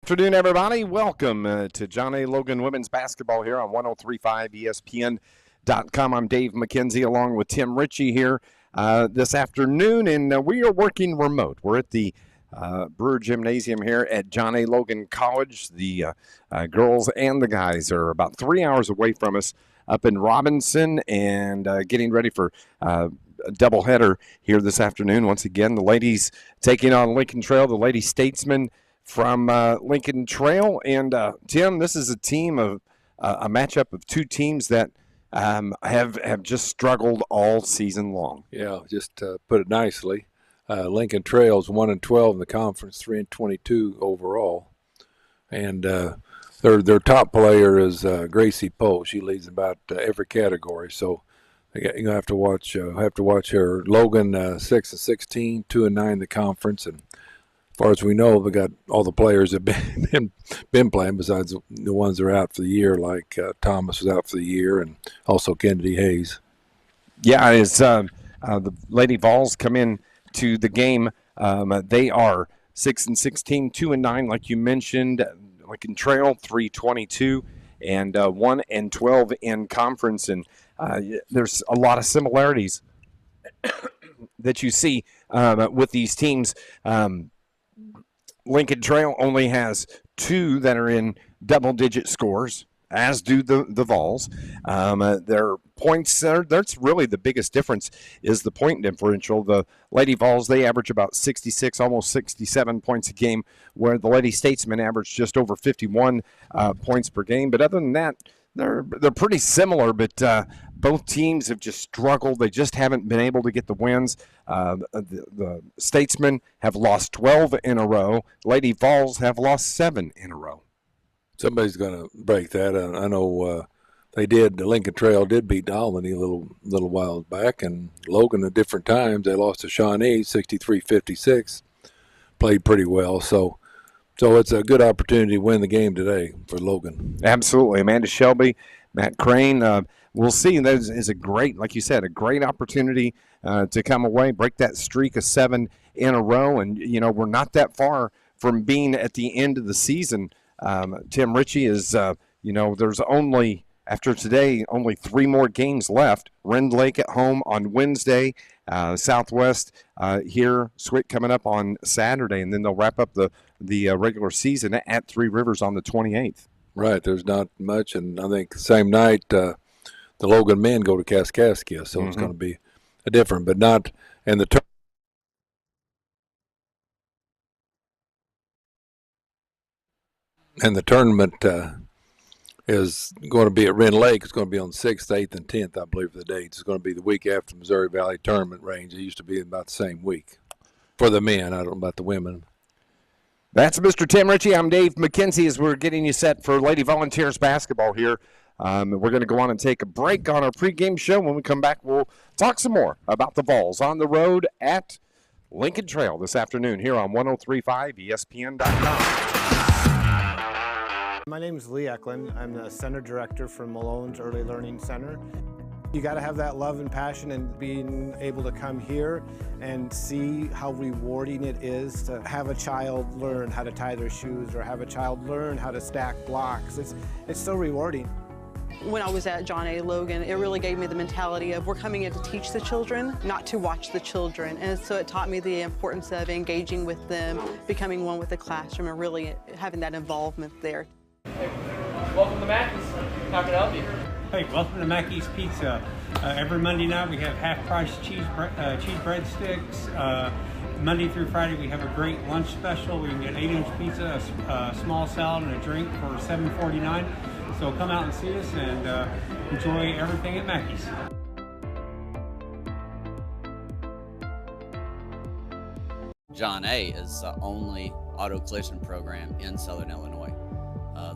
Afternoon, everybody. Welcome to John A. Logan Women's Basketball here on 103.5 ESPN.com. I'm Dave McKenzie along with Tim Ritchie here this afternoon, and we are working remote. We're at the Brewer Gymnasium here at John A. Logan College. The girls and the guys are about 3 hours away from us up in Robinson and getting ready for a doubleheader here this afternoon. Once again, the ladies taking on Lincoln Trail, the Lady Statesmen from Lincoln Trail. And Tim, this is a team of a matchup of two teams that have just struggled all season long. Yeah, just to put it nicely, Lincoln Trail's 1-12 in the conference, 3-22 overall, and their top player is Gracie Poe. She leads about every category, so you have to watch her. Logan 6-16, 2-9 in the conference, and as far as we know, we got all the players that have been playing besides the ones that are out for the year, like Thomas was out for the year, and also Kennedy Hayes. Yeah, as the Lady Vols come in to the game, they are 6-16, 2-9, like you mentioned. Lincoln Trail 3-22 and 1-12 in conference, and there's a lot of similarities that you see with these teams. Lincoln Trail only has two that are in double-digit scores, as do the Vols. Their points, that's really the biggest difference is the point differential. The Lady Vols, they average about 66, almost 67 points a game, where the Lady Statesmen average just over 51 points per game. But other than that, they're pretty similar, but both teams have just struggled. They just haven't been able to get the wins. The Statesmen have lost 12 in a row. Lady Vols have lost 7 in a row. Somebody's going to break that. I know they did. The Lincoln Trail did beat Albany a little while back, and Logan at different times. They lost to Shawnee 63-56. Played pretty well, so it's a good opportunity to win the game today for Logan. Absolutely. Amanda Shelby, Matt Crane. We'll see. That is a great, like you said, a great opportunity to come away, break that streak of 7 in a row. And, we're not that far from being at the end of the season. Tim Ritchie is, there's only, after today, only 3 more games left. Rend Lake at home on Wednesday, Southwest here, Swick coming up on Saturday, and then they'll wrap up the regular season at Three Rivers on the 28th. Right, there's not much, and I think the same night the Logan men go to Kaskaskia, so it's going to be a different, but not, and the tournament is going to be at Rend Lake. It's going to be on the 6th, 8th, and 10th, I believe, the dates. It's going to be the week after the Missouri Valley Tournament range. It used to be about the same week for the men. I don't know about the women. That's Mr. Tim Ritchie. I'm Dave McKenzie as we're getting you set for Lady Volunteers basketball here. We're going to go on and take a break on our pregame show. When we come back, we'll talk some more about the Vols on the road at Lincoln Trail this afternoon here on 103.5 ESPN.com. My name is Lee Eklund. I'm the Center Director for Malone's Early Learning Center. You got to have that love and passion, and being able to come here and see how rewarding it is to have a child learn how to tie their shoes or have a child learn how to stack blocks. It's so rewarding. When I was at John A. Logan, it really gave me the mentality of we're coming in to teach the children, not to watch the children. And so it taught me the importance of engaging with them, becoming one with the classroom, and really having that involvement there. Hey, welcome to Mackey's. How can I help you? Hey, welcome to Mackey's Pizza. Every Monday night we have half-price cheese breadsticks. Monday through Friday we have a great lunch special. We can get 8-inch pizza, a small salad, and a drink for $7.49. So come out and see us and enjoy everything at Mackey's. John A. is the only auto collision program in Southern Illinois.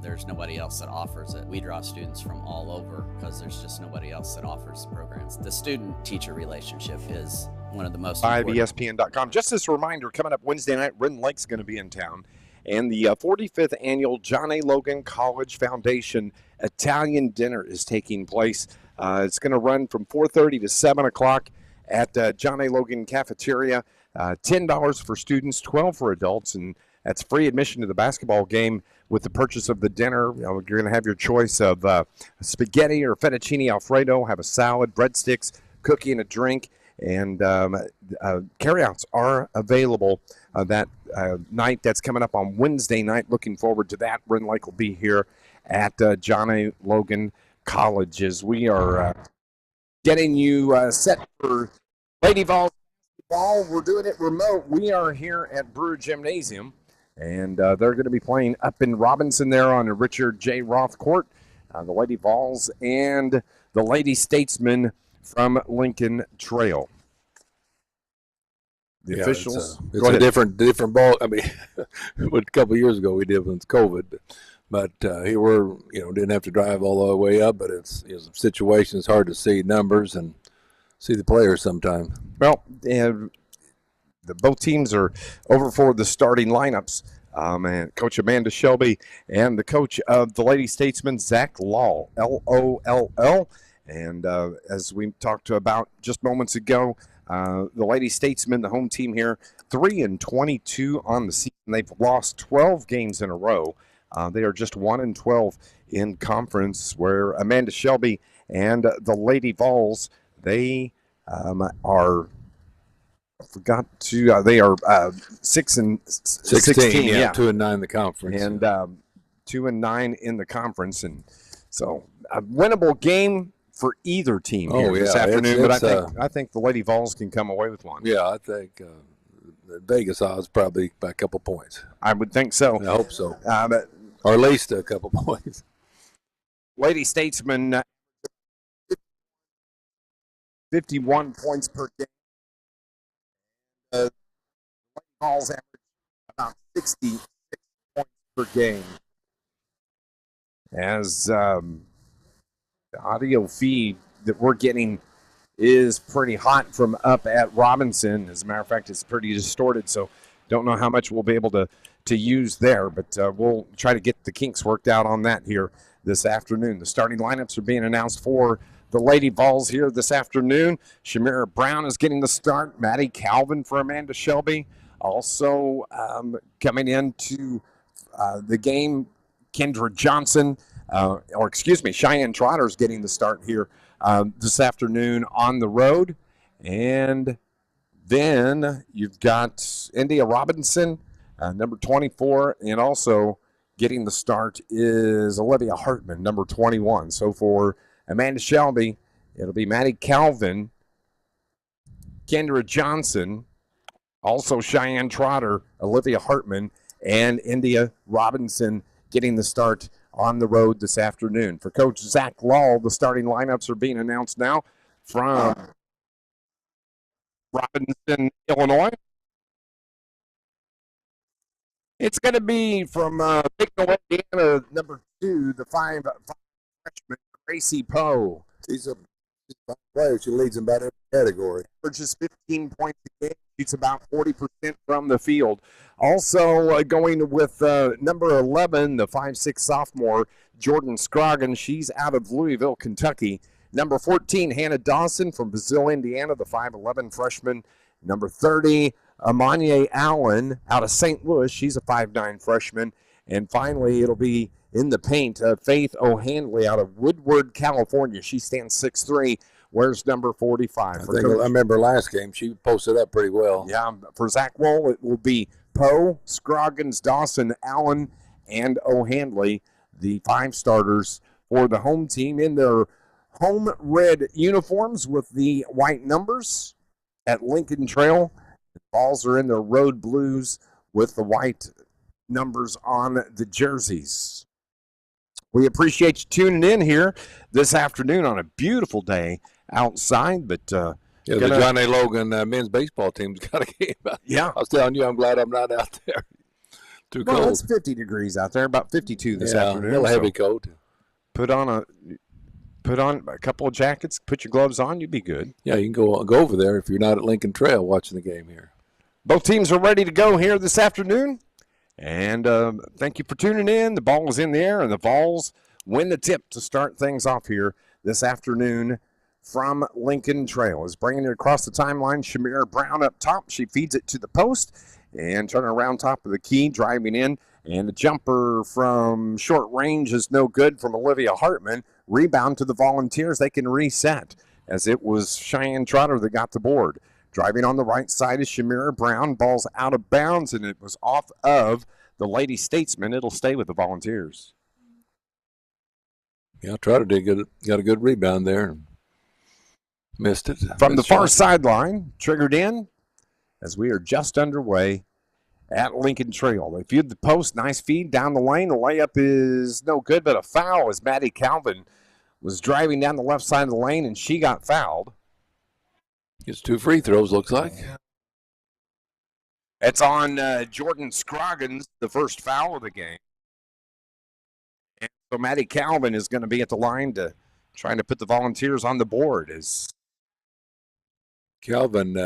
There's nobody else that offers it. We draw students from all over because there's just nobody else that offers the programs. The student-teacher relationship is one of the most important. ESPN.com. Just as a reminder, coming up Wednesday night, Rend Lake's going to be in town. And the 45th annual John A. Logan College Foundation Italian dinner is taking place. It's going to run from 4:30 to 7 o'clock at John A. Logan Cafeteria. $10 for students, $12 for adults, and That's free admission to the basketball game with the purchase of the dinner. You're going to have your choice of spaghetti or fettuccine Alfredo, have a salad, breadsticks, cookie, and a drink. And carryouts are available that night. That's coming up on Wednesday night. Looking forward to that. Bryn Lake will be here at John A. Logan College as we are getting you set for Lady Vols ball. We're doing it remote. We are here at Brewer Gymnasium, and they're going to be playing up in Robinson there on the Richard J. Roth Court. The Lady Vols and the Lady Statesmen from Lincoln Trail. The officials. It's a different ball. I mean, a couple of years ago we did with COVID, but here we're didn't have to drive all the way up. But it's some situations hard to see numbers and see the players sometimes. Well, both teams are over for the starting lineups. And Coach Amanda Shelby and the coach of the Lady Statesmen, Zach Loll, Loll. And as we talked about just moments ago, the Lady Statesmen, the home team here, 3-22 on the season. They've lost 12 games in a row. They are just 1-12 in conference, where Amanda Shelby and the Lady Vols, they are. They are 6-16. Yeah, 2-9 in the conference, and 2-9 in the conference, and so a winnable game for either team here this afternoon. But I think the Lady Vols can come away with one. Yeah, I think the Vegas odds probably by a couple points. I would think so. I hope so, or at least a couple points. Lady Statesmen, 51 points per game. Lady Vols average about 66 points per game. As the audio feed that we're getting is pretty hot from up at Robinson. As a matter of fact, it's pretty distorted, so don't know how much we'll be able to use there, but we'll try to get the kinks worked out on that here this afternoon. The starting lineups are being announced for the Lady Vols here this afternoon. Shamira Brown is getting the start. Maddie Calvin for Amanda Shelby. Also coming into the game, Kendra Johnson, Cheyenne Trotter is getting the start here this afternoon on the road. And then you've got India Robinson, number 24, and also getting the start is Olivia Hartman, number 21. So for Amanda Shelby, it'll be Maddie Calvin, Kendra Johnson, also Cheyenne Trotter, Olivia Hartman, and India Robinson getting the start on the road this afternoon. For Coach Zach Loll, the starting lineups are being announced now from Robinson, Illinois. It's going to be from Bicknell, Indiana, number 2, the 5 freshman, Gracie Poe. She's a player. She leads in about every category. Averages 15 points a game. She's about 40% from the field. Also going with number 11, the 5'6" sophomore, Jordan Scroggin. She's out of Louisville, Kentucky. Number 14, Hannah Dawson from Brazil, Indiana, the 5'11" freshman. Number 30, Amanye Allen out of St. Louis. She's a 5'9" freshman. And finally, it'll be in the paint, Faith O'Handley out of Woodward, California. She stands 6'3", wears number 45. I remember last game, she posted up pretty well. Yeah, for Zach Woll, it will be Poe, Scroggins, Dawson, Allen, and O'Handley, the 5 starters for the home team in their home red uniforms with the white numbers at Lincoln Trail. The Vols are in their road blues with the white numbers on the jerseys. We appreciate you tuning in here this afternoon on a beautiful day outside, but the John A. Logan men's baseball team's got a game. Yeah, I was telling you, I'm glad I'm not out there. Too cold. Well, it's 50 degrees out there, about 52 this afternoon. A little heavy coat. Put on a couple of jackets, put your gloves on, you'll be good. Yeah, you can go over there if you're not at Lincoln Trail watching the game here. Both teams are ready to go here this afternoon. And thank you for tuning in. The ball is in the air, and the Vols win the tip to start things off here this afternoon from Lincoln Trail. Is bringing it across the timeline. Shamira Brown up top. She feeds it to the post, and turning around top of the key, driving in. And the jumper from short range is no good from Olivia Hartman. Rebound to the Volunteers. They can reset, as it was Cheyenne Trotter that got the board. Driving on the right side is Shamira Brown. Ball's out of bounds, and it was off of the Lady Statesman. It'll stay with the Volunteers. Yeah, Trotter got a good rebound there. Missed it. From the far sideline, triggered in as we are just underway at Lincoln Trail. They viewed the post. Nice feed down the lane. The layup is no good, but a foul as Maddie Calvin was driving down the left side of the lane, and she got fouled. Gets 2 free throws, looks like. It's on Jordan Scroggins, the first foul of the game. And so Maddie Calvin is going to be at the line to trying to put the Volunteers on the board. As Calvin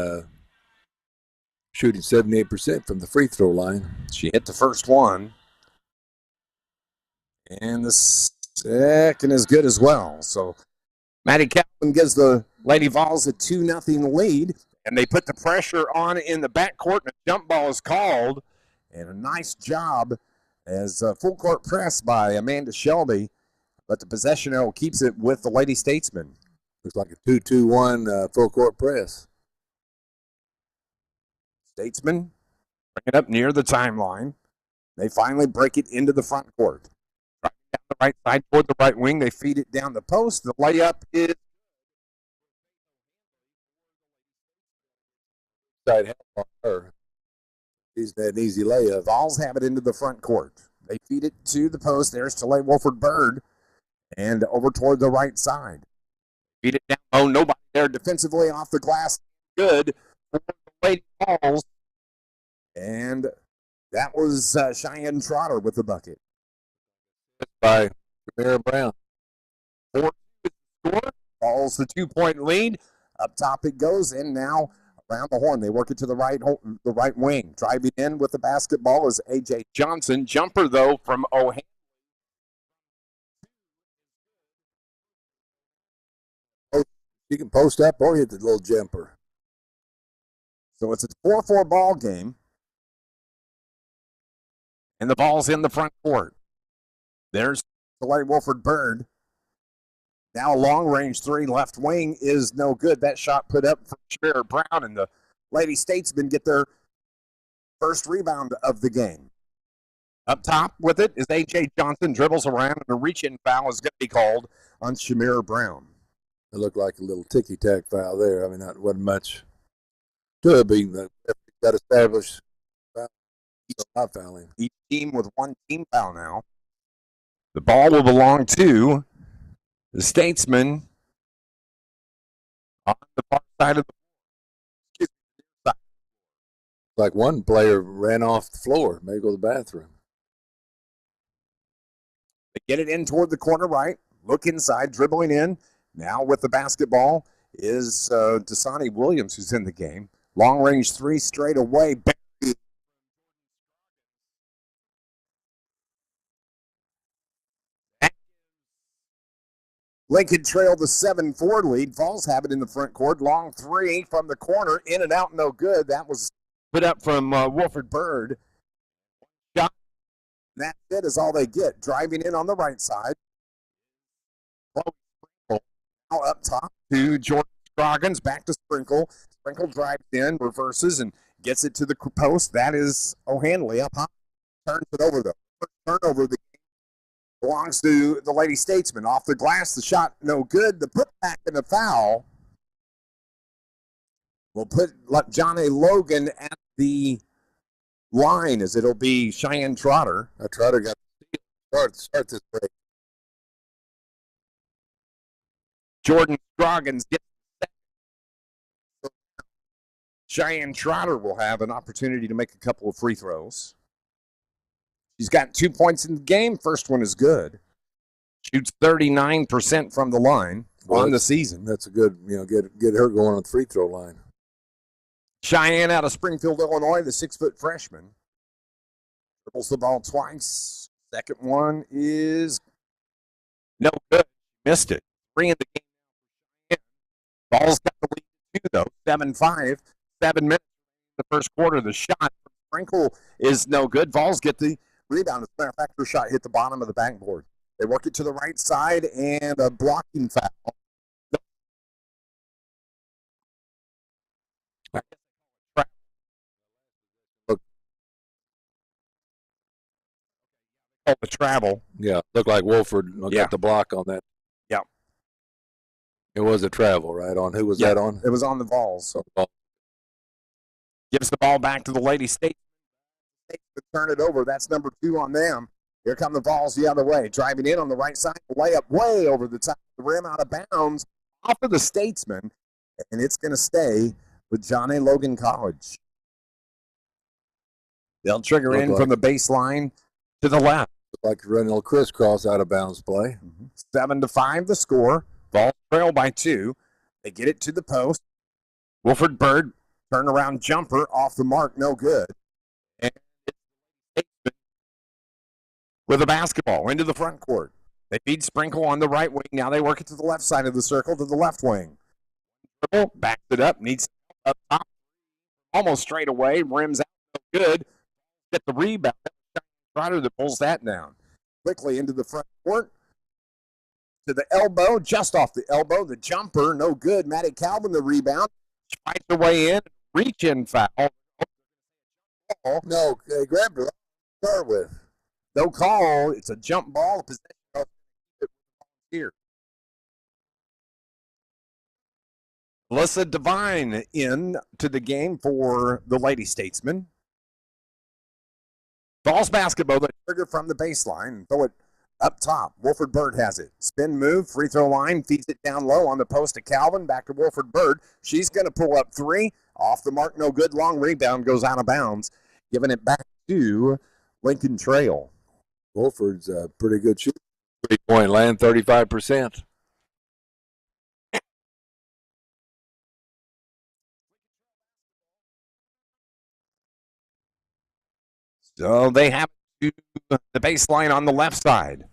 shooting 78% from the free throw line. She hit the first one. And the second is good as well. So Maddie Calvin gives the Lady Vols a 2-0 lead. And they put the pressure on in the backcourt, and a jump ball is called. And a nice job as a full court press by Amanda Shelby. But the possession arrow keeps it with the Lady Statesman. Looks like a 2-2-1 full court press. Statesman bring it up near the timeline. They finally break it into the front court. Right down the right side toward the right wing. They feed it down the post. The layup is Side help on her. She's that easy layup. Vols have it into the front court. They feed it to the post. There's Talay Wolford Bird. And over toward the right side. Feed it down. Oh, nobody there defensively off the glass. Good for the Lady Vols. And that was Cheyenne Trotter with the bucket. By Shamira Brown. 4-2 score. Vols the 2-point lead. Up top it goes, and now around the horn. They work it to the right wing. Driving in with the basketball is A.J. Johnson. Jumper, though, from O'Hanley. She can post up or hit the little jumper. So it's a 4-4 ball game. And the ball's in the front court. There's Talay Wolford Bird. Now a long-range 3 left wing is no good. That shot put up from Shamira Brown, and the Lady Statesmen get their first rebound of the game. Up top with it is A.J. Johnson, dribbles around, and a reach-in foul is going to be called on Shamira Brown. It looked like a little ticky-tack foul there. I mean, that wasn't much to it, but that established foul. Not fouling. Each team with 1 team foul now. The ball will belong to the Statesmen on the far side of the ball. Like one player ran off the floor, maybe go to the bathroom. They get it in toward the corner right. Look inside, dribbling in. Now with the basketball is Dasani Williams, who's in the game. Long range 3 straight away. Lincoln Trail the 7-4 lead. Vols have it in the front court. Long 3 from the corner. In and out, no good. That was put up from Wolford Bird. Shot. That fit is all they get. Driving in on the right side. Now up top to Jordan Scroggins. Back to Sprinkle. Sprinkle drives in, reverses, and gets it to the post. That is O'Hanley up high. Turns it over, though. First turnover of the game belongs to the Lady Statesman. Off the glass, the shot no good. The putback and the foul will put John A. Logan at the line, as it'll be Cheyenne Trotter. Trotter got to start this break. Jordan Scroggins gets the second. Cheyenne Trotter will have an opportunity to make a couple of free throws. She's got 2 points in the game. First one is good. Shoots 39% from the line on the season. That's a good, get her going on the free throw line. Cheyenne out of Springfield, Illinois, the 6-foot freshman. Dribbles the ball twice. Second one is no good. Missed it. 3 in the game. Ball's got the lead 2, though. 7-5. 7 minutes in the first quarter. The shot from Sprinkle is no good. Vols get the rebound. As a matter of fact, her shot hit the bottom of the backboard. They work it to the right side, and a blocking foul. The travel. Yeah, looked like Wolford Yeah. got the block on that. Yeah. It was a travel, right? On who was that on? It was on the Vols. So, Gives the ball back to the Lady State. Turn it over. That's number 2 on them. Here come the Vols the other way. Driving in on the right side. Layup way over the top of the rim, out of bounds. Off of the Statesman. And it's going to stay with John A. Logan College. They'll trigger in from the baseline to the left. Like running a little crisscross out of bounds play. 7-5 the score. Vols trail by 2. They get it to the post. Wolford Bird, turnaround jumper off the mark, no good. And with a basketball into the front court. They feed Sprinkle on the right wing. Now they work it to the left side of the circle to the left wing. Backs it up, needs up top. Almost straight away, rims out, no good. Get the rebound. Ryder that pulls that down. Quickly into the front court. To the elbow, just off the elbow. The jumper, no good. Maddie Calvin, the rebound. Fights the way in. Reach in foul. No, they grabbed her. Start with. No call. It's a jump ball. Possession here. Alyssa Devine in to the game for the Lady Statesman. Vols basketball, they trigger from the baseline and throw it up top. Wolford Bird has it. Spin move, free throw line, feeds it down low on the post to Calvin. Back to Wolford Bird. She's going to pull up 3. Off the mark, no good. Long rebound goes out of bounds. Giving it back to Lincoln Trail. Wolford's a pretty good shooter. 3-point land, 35%. So they have to the baseline on the left side.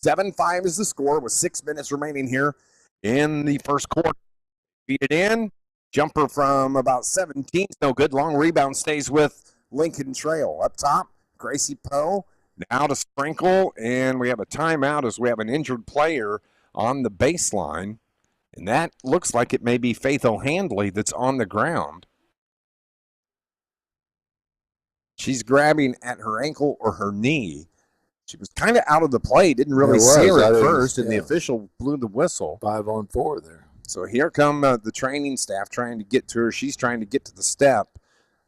7-5 is the score with 6 minutes remaining here in the first quarter. Feed it in. Jumper from about 17. No good. Long rebound stays with Lincoln Trail. Up top, Gracie Poe. Now to Sprinkle. And we have a timeout as we have an injured player on the baseline. And that looks like it may be Faith O'Handley that's on the ground. She's grabbing at her ankle or her knee. She was kind of out of the play. Didn't really see her at first, and the official blew the whistle. 5-on-4 there. So here come the training staff trying to get to her. She's trying to get to the step.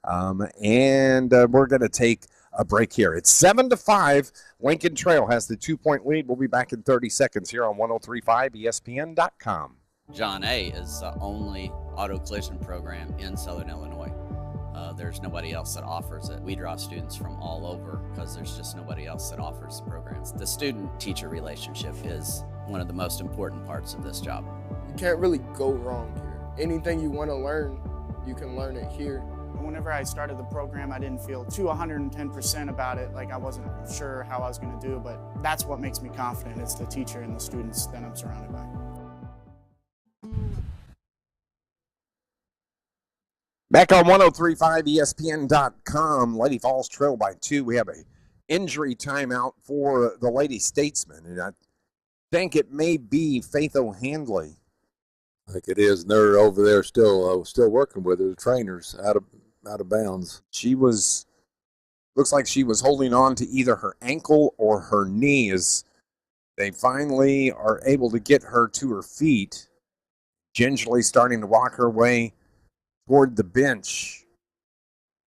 And we're going to take a break here. It's 7-5. Lincoln Trail has the 2-point lead. We'll be back in 30 seconds here on 103.5 ESPN.com. John A. is the only auto collision program in Southern Illinois. There's nobody else that offers it. We draw students from all over because there's just nobody else that offers the programs. The student-teacher relationship is one of the most important parts of this job. You can't really go wrong here. Anything you want to learn, you can learn it here. Whenever I started the program, I didn't feel too 110% about it. Like I wasn't sure how I was going to do, but that's what makes me confident. It's the teacher and the students that I'm surrounded by. Back on 103.5 ESPN.com, Lady Vols trail by 2. We have a injury timeout for the Lady Statesman, and I think it may be Faith O'Handley. I think it is, and they're over there still working with her. The trainers out of bounds. She looks like she was holding on to either her ankle or her knee as they finally are able to get her to her feet, gingerly starting to walk her way toward the bench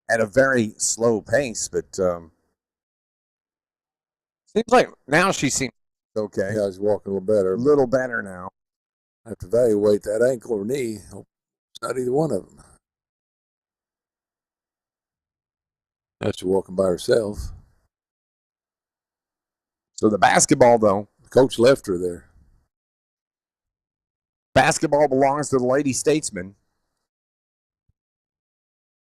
at a very slow pace, but seems like now she seems okay. Yeah, she's walking a little better. A little better now. I have to evaluate that ankle or knee. Hope it's not either one of them. That's her walking by herself. So the basketball, though. The coach left her there. Basketball belongs to the Lady Statesman.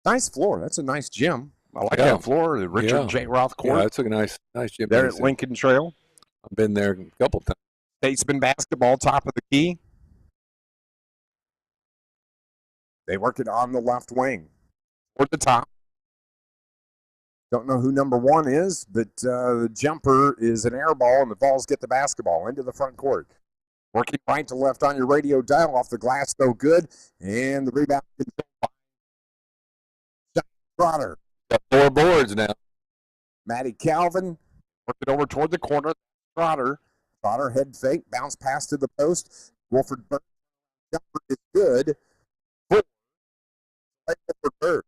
Nice floor. That's a nice gym. I like that floor. The Richard J. Roth Court. Yeah, that's a nice gym. There at Lincoln Trail. I've been there a couple times. Statesman basketball, top of the key. They work it on the left wing. toward the top. Don't know who number 1 is, but the jumper is an air ball, and the Vols get the basketball into the front court. Working right to left on your radio dial, off the glass, no good. And the rebound controlled by Trotter. Got 4 boards now. Maddie Calvin worked it over toward the corner. Trotter head fake, bounce pass to the post. Wolford Burke jumper is good. 4 for Burke.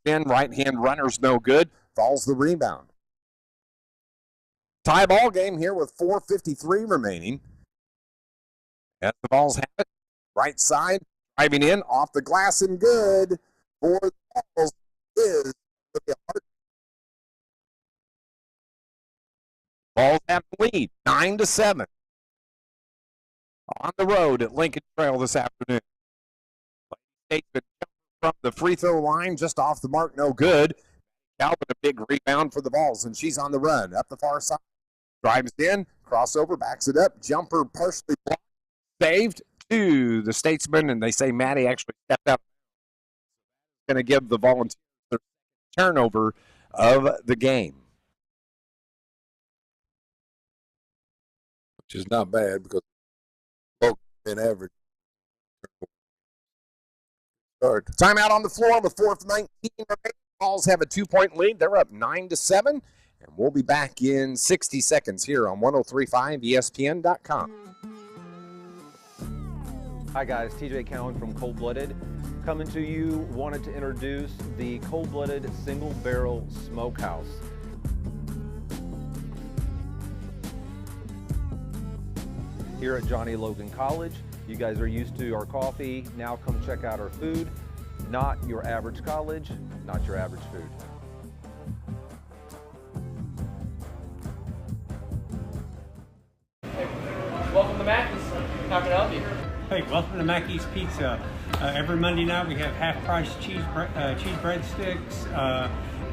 Right-hand runner's no good. Falls the rebound. Tie ball game here with 4:53 remaining. As the Vols have it, right side, driving in, off the glass and good for the Vols is Olivia Hart. Vols have the lead, 9-7. On the road at Lincoln Trail this afternoon. From the free throw line, just off the mark, no good. Calvin, a big rebound for the Vols, and she's on the run up the far side. Drives in, crossover, backs it up, jumper partially blocked, saved to the Statesman, and they say Maddie actually stepped out. Going to give the Volunteers their turnover of the game. Which is not bad because Logan been average. Timeout on the floor with 4:19 remaining. Vols have a 2-point lead. They're up 9-7, and we'll be back in 60 seconds here on 103.5 ESPN.com. Hi guys, TJ Cowan from Cold Blooded. Coming to you, wanted to introduce the Cold Blooded Single Barrel Smokehouse. Here at Johnny Logan College, you guys are used to our coffee. Now come check out our food. Not your average college, not your average food. Hey, welcome to Mackey's. How can I help you? Hey, welcome to Mackey's Pizza. Every Monday night we have half-price cheese breadsticks.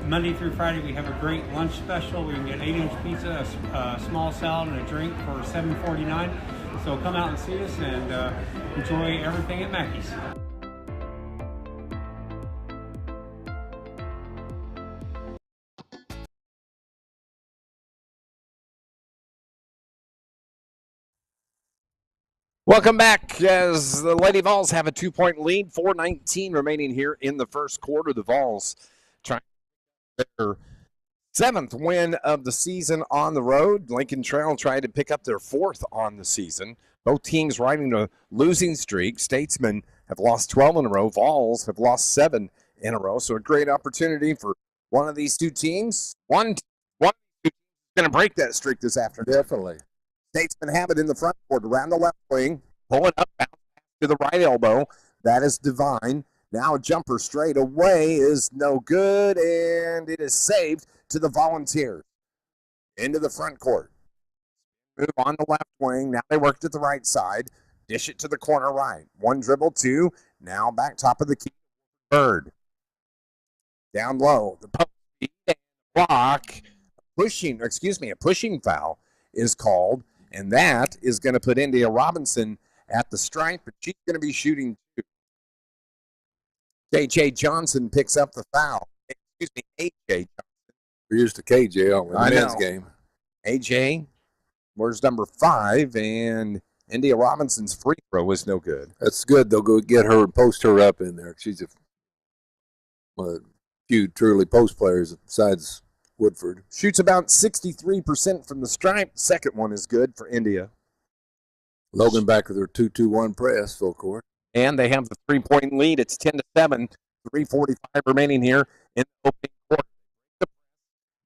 Monday through Friday we have a great lunch special. We can get 8-inch pizza, a small salad, and a drink for $7.49. So come out and see us and enjoy everything at Mackey's. Welcome back as the Lady Vols have a 2-point lead, 4:19 remaining here in the first quarter. The Vols trying their 7th win of the season on the road. Lincoln Trail tried to pick up their 4th on the season. Both teams riding a losing streak. Statesmen have lost 12 in a row. Vols have lost 7 in a row. So a great opportunity for one of these two teams. One is going to break that streak this afternoon. Definitely. Statesmen have it in the front court, around the left wing, pulling up, bounce to the right elbow. That is Divine. Now a jumper straight away is no good, and it is saved to the Volunteers. Into the front court. Move on the left wing. Now they worked at the right side. Dish it to the corner right. 1 dribble, 2. Now back top of the key. Bird. Down low. The post block. A pushing foul is called. And that is going to put India Robinson at the stripe, but she's going to be shooting 2. KJ Johnson picks up the foul. AJ Johnson. We're used to KJ on the men's game. AJ, where's number 5? And India Robinson's free throw was no good. That's good. They'll go get her and post her up in there. She's one of the few truly post players besides Woodford. Shoots about 63% from the stripe. Second one is good for India. Logan back with her 2-2-1 press, full court. And they have the 3-point lead. It's 10-7. 3:45 remaining here in the opening quarter.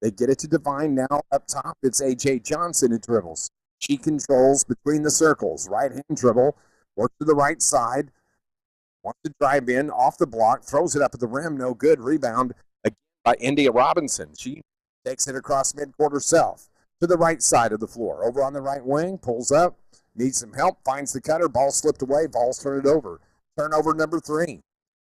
They get it to Divine now up top. It's A.J. Johnson who dribbles. She controls between the circles. Right-hand dribble. Works to the right side. Wants to drive in off the block. Throws it up at the rim. No good. Rebound again by India Robinson. She takes it across midcourt herself to the right side of the floor. Over on the right wing. Pulls up. Needs some help. Finds the cutter. Ball slipped away. Vols turn it over. Turnover number 3.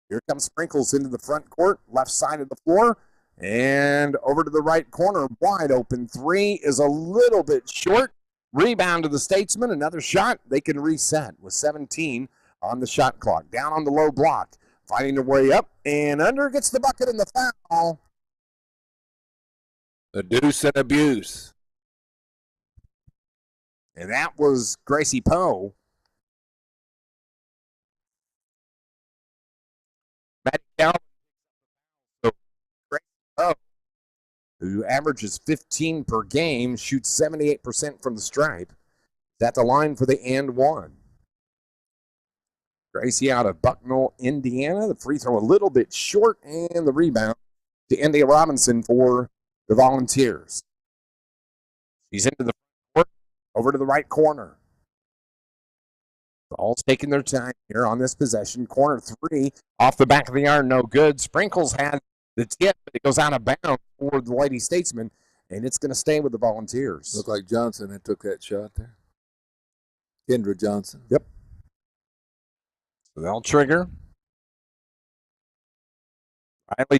Here comes Sprinkles into the front court. Left side of the floor. And over to the right corner. Wide open. 3 is a little bit short. Rebound to the Statesman. Another shot. They can reset with 17 on the shot clock. Down on the low block. Fighting their way up and under. Gets the bucket and the foul. The deuce and abuse. And that was Gracie Poe. Matt Calvin. So Gracie Poe, who averages 15 per game, shoots 78% from the stripe. Is at the line for the and one. Gracie out of Bucknell, Indiana. The free throw a little bit short, and the rebound to India Robinson for the Volunteers. She's into the court, over to the right corner. Ball's taking their time here on this possession. Corner three off the back of the iron, no good. Sprinkles had the tip, but it goes out of bounds for the Lady Statesman, and it's going to stay with the Volunteers. Looked like Johnson that took that shot there. Kendra Johnson. Yep. So they'll trigger. Riley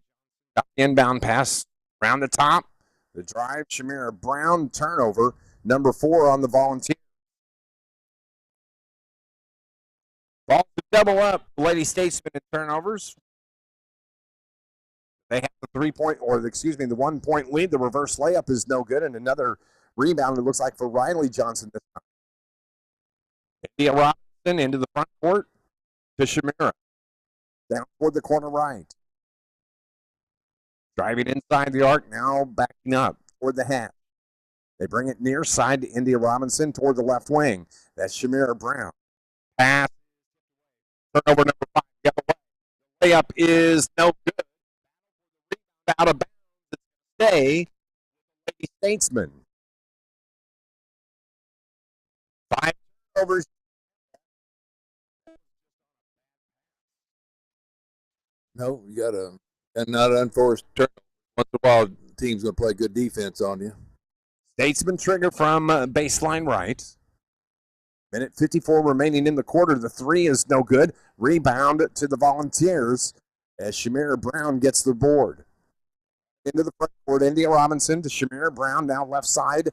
got the inbound pass around the top. The drive, Shamira Brown, turnover, number 4 on the Volunteers. Ball to double up, Lady Statesman in turnovers. They have the 3-point, or the 1-point lead. The reverse layup is no good, and another rebound, it looks like, for Riley Johnson this time. India Robinson into the front court to Shamira. Down toward the corner right. Driving inside the arc, now backing up toward the half. They bring it near side to India Robinson toward the left wing. That's Shamira Brown. Pass. Turnover number 5. The other way. Layup is no good. Out of bounds. Stay. Lady Statesman. 5 turnovers. No, you got to, and not an unforced turnover. Once in a while, the team's going to play good defense on you. Statesman trigger from baseline right. Minute 54 remaining in the quarter. The 3 is no good. Rebound to the Volunteers as Shamira Brown gets the board. Into the front court, India Robinson to Shamira Brown, now left side.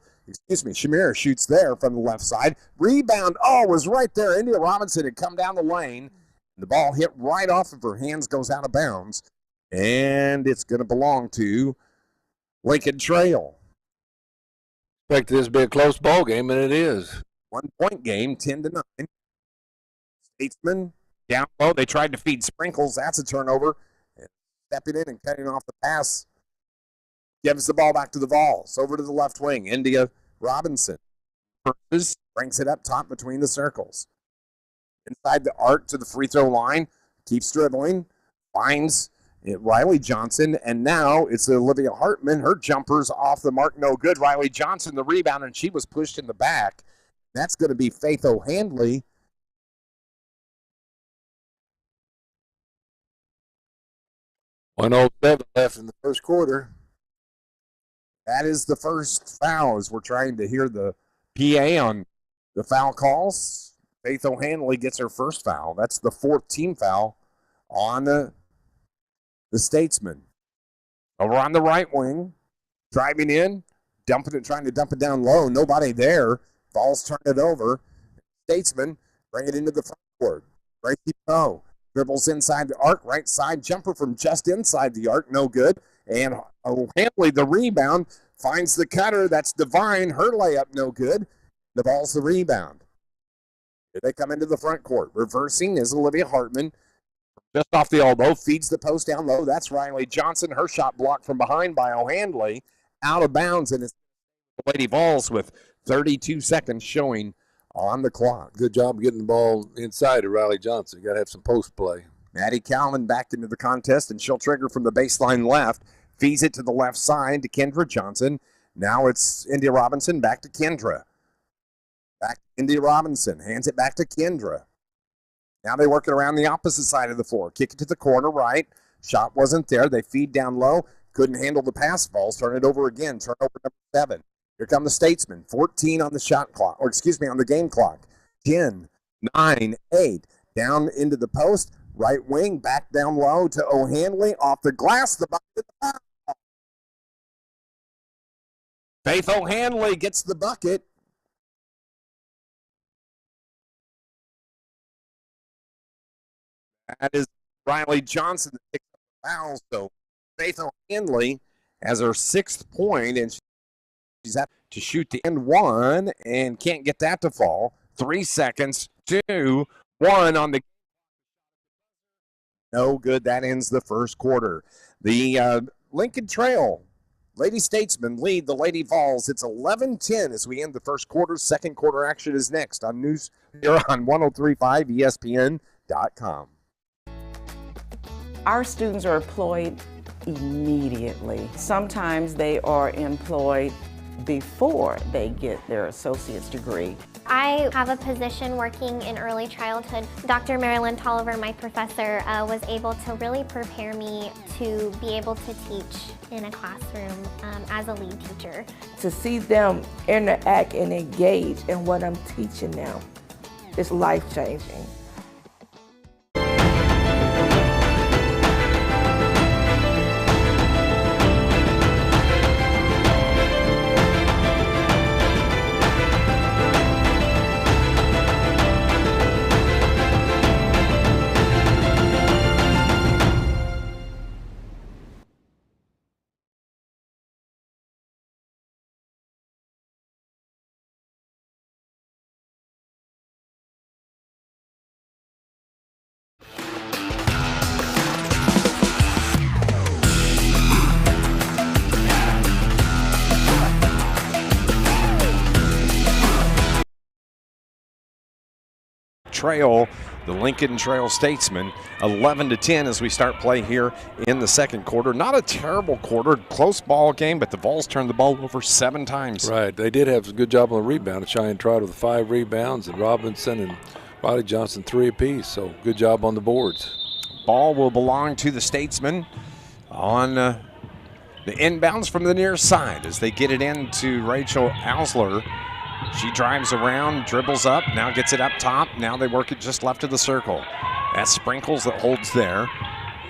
Shamira shoots there from the left side. Rebound, was right there. India Robinson had come down the lane. The ball hit right off of her hands, goes out of bounds, and it's going to belong to Lincoln Trail. Expect this to be a close ball game, and it is. 1-point game, 10-9. Statesman down low. They tried to feed Sprinkles. That's a turnover. And stepping in and cutting off the pass. Gives the ball back to the Vols. Over to the left wing. India Robinson. Brings it up top between the circles. Inside the arc to the free throw line. Keeps dribbling. Finds Riley Johnson. And now it's Olivia Hartman. Her jumper's off the mark. No good. Riley Johnson, the rebound, and she was pushed in the back. That's going to be Faith O'Handley. .107 left in the first quarter. That is the first foul as we're trying to hear the PA on the foul calls. Faith O'Handley gets her first foul. That's the 4th team foul on the Statesman. Over on the right wing, driving in, trying to dump it down low. Nobody there. Vols turn it over. Statesman bring it into the front court. Gracie Poe dribbles inside the arc, right side jumper from just inside the arc, no good. And O'Handley, the rebound, finds the cutter. That's Divine. Her layup, no good. The ball's the rebound. Here they come into the front court. Reversing is Olivia Hartman. Just off the elbow, feeds the post down low. That's Riley Johnson. Her shot blocked from behind by O'Handley. Out of bounds, and it's the Lady Vols with 32 seconds showing on the clock. Good job getting the ball inside of Riley Johnson. You got to have some post play. Maddie Calvin back into the contest, and she'll trigger from the baseline left. Feeds it to the left side to Kendra Johnson. Now it's India Robinson back to Kendra. Back to India Robinson. Hands it back to Kendra. Now they work it around the opposite side of the floor. Kick it to the corner right. Shot wasn't there. They feed down low. Couldn't handle the pass. Balls. Turn it over again. Turnover number 7. Here come the Statesmen. 14 on the shot clock, on the game clock. 10, 9, 8. Down into the post. Right wing, back down low to O'Handley. Off the glass, the bucket. Faith O'Handley gets the bucket. That is Riley Johnson that picks up the foul. So Faith Hanley has her 6th point, and she's at to shoot the end one and can't get that to fall. 3 seconds, 2, 1 on the. No good. That ends the first quarter. The Lincoln Trail Lady Statesmen lead the Lady Vols. It's 11-10 as we end the first quarter. Second quarter action is next on news here on 103.5 ESPN.com. Our students are employed immediately. Sometimes they are employed before they get their associate's degree. I have a position working in early childhood. Dr. Marilyn Tolliver, my professor, was able to really prepare me to be able to teach in a classroom as a lead teacher. To see them interact and engage in what I'm teaching them is life-changing. Trail, the Lincoln Trail Statesmen, 11-10 as we start play here in the second quarter. Not a terrible quarter, close ball game, but the Vols turned the ball over 7 times. Right, they did have a good job on the rebound. Cheyenne Trout with 5 rebounds, and Robinson and Riley Johnson 3 apiece, so good job on the boards. Ball will belong to the Statesmen on the inbounds from the near side as they get it into Rachel Ausler. She drives around, dribbles up, now gets it up top. Now they work it just left of the circle. That's Sprinkles that holds there.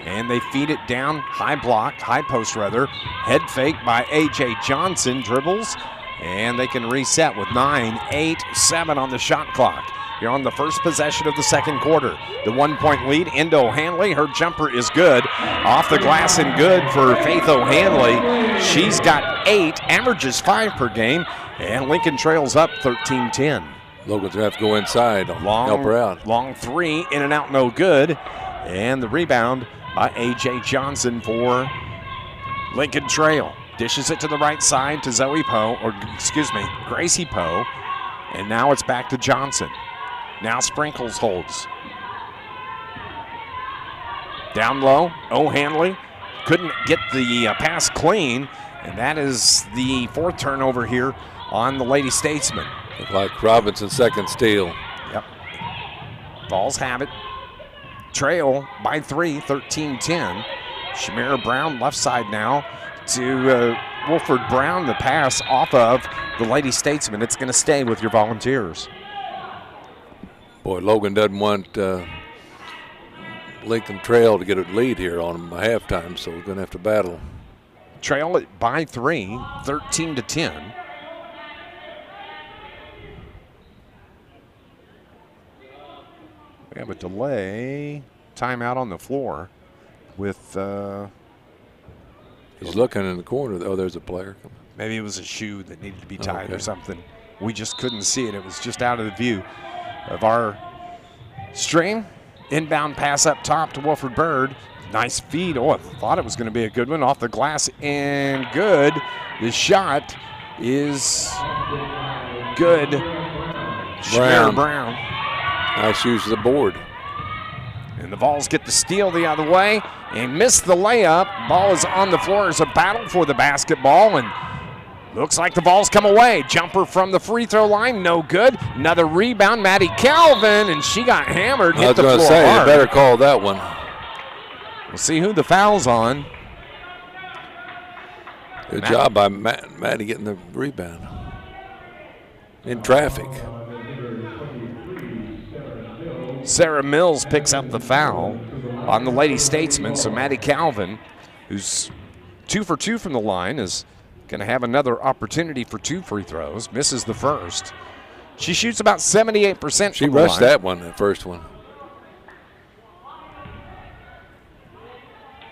And they feed it down, high post rather. Head fake by A.J. Johnson, dribbles. And they can reset with 9, 8, 7 on the shot clock. Here on the first possession of the second quarter. The 1-point lead, Endo Hanley. Her jumper is good. Off the glass and good for Faith O'Hanley. She's got 8, averages 5 per game. And Lincoln trails up 13-10. Logan's going to have to go inside, help her out. Long 3, in and out, no good. And the rebound by A.J. Johnson for Lincoln Trail. Dishes it to the right side to Gracie Poe. And now it's back to Johnson. Now Sprinkles holds. Down low, O'Hanley couldn't get the pass clean. And that is the 4th turnover here on the Lady Statesmen. Look like Robinson's second steal. Yep. Vols have it. Trail by 3, 13-10. Shamira Brown left side now to Wilford Brown. The pass off of the Lady Statesmen. It's going to stay with your Volunteers. Boy, Logan doesn't want Lincoln Trail to get a lead here on them by halftime, so we're going to have to battle. Trail it by 3, 13-10. We have a delay timeout on the floor with. He's looking in the corner. Oh, there's a player. Maybe it was a shoe that needed to be tied or something. We just couldn't see it. It was just out of the view of our stream. Inbound pass up top to Wilford Bird. Nice feed. Oh, I thought it was going to be a good one. Off the glass and good. The shot is good. Brown. Nice use of the board. And the Vols get the steal the other way and miss the layup. Ball is on the floor. There's a battle for the basketball, and looks like the Vols come away. Jumper from the free throw line, no good. Another rebound, Maddie Calvin, and she got hammered. I was going to say, you better call that one. We'll see who the foul's on. Good job by Maddie getting the rebound. In traffic. Sarah Mills picks up the foul on the Lady Statesmen. So Maddie Calvin, who's 2 for 2 from the line, is going to have another opportunity for 2 free throws. Misses the first. She shoots about 78% from the line. She rushed that one, the first one.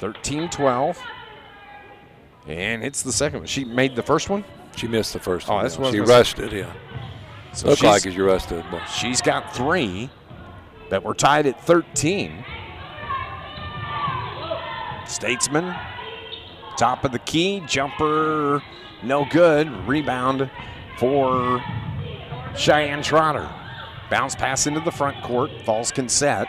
13-12. And hits the second one. She made the first one? She missed the first one. That's what she rushed it, yeah. So Looked like as you rushed it. But. She's got 3, but we're tied at 13. Statesman, top of the key, jumper, no good. Rebound for Cheyenne Trotter. Bounce pass into the front court. Falls can set.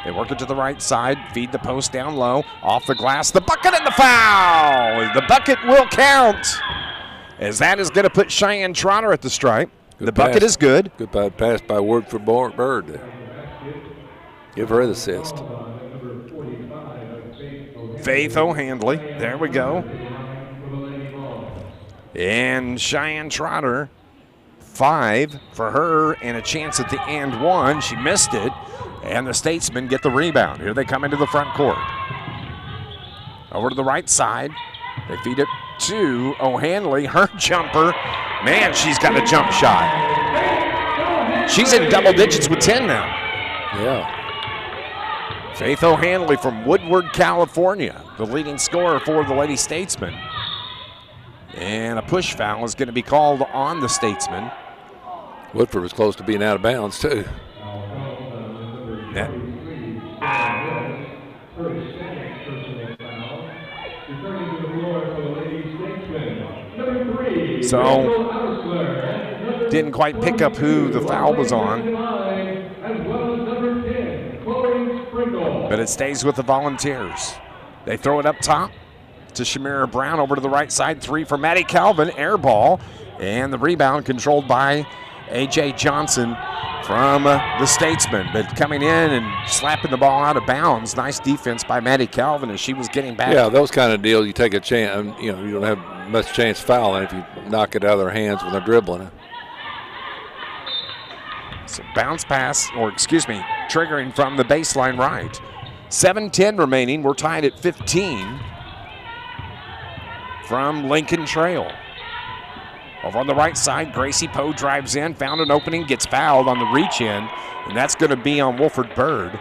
They work it to the right side, feed the post down low, off the glass, the bucket and the foul. The bucket will count, as that is going to put Cheyenne Trotter at the stripe. Good the bucket pass. is good. Good pass by Woodford Bird there. Give her the assist. Faith O'Handley, there we go. And Cheyenne Trotter, 5 for her and a chance at the and 1. She missed it. And the Statesmen get the rebound. Here they come into the front court. Over to the right side. They feed it to O'Handley. Her jumper. Man, she's got a jump shot. She's in double digits with 10 now. Yeah. Faith O'Handley from Woodward, California, the leading scorer for the Lady Statesmen. And a push foul is going to be called on the Statesmen. Woodford was close to being out of bounds, too. So, didn't quite pick up who the foul was on. But it stays with the Volunteers. They throw it up top to Shamira Brown over to the right side. 3 for Maddie Calvin, air ball. And the rebound controlled by A.J. Johnson from the Statesman, but coming in and slapping the ball out of bounds. Nice defense by Maddie Calvin as she was getting back. Yeah, those kind of deals, you take a chance. You know, you don't have much chance fouling if you knock it out of their hands when they're dribbling it. So bounce pass, or excuse me, triggering from the baseline right. 7:10 remaining. We're tied at 15 from Lincoln Trail. Over on the right side, Gracie Poe drives in, found an opening, gets fouled on the reach in, and that's going to be on Wolford Bird.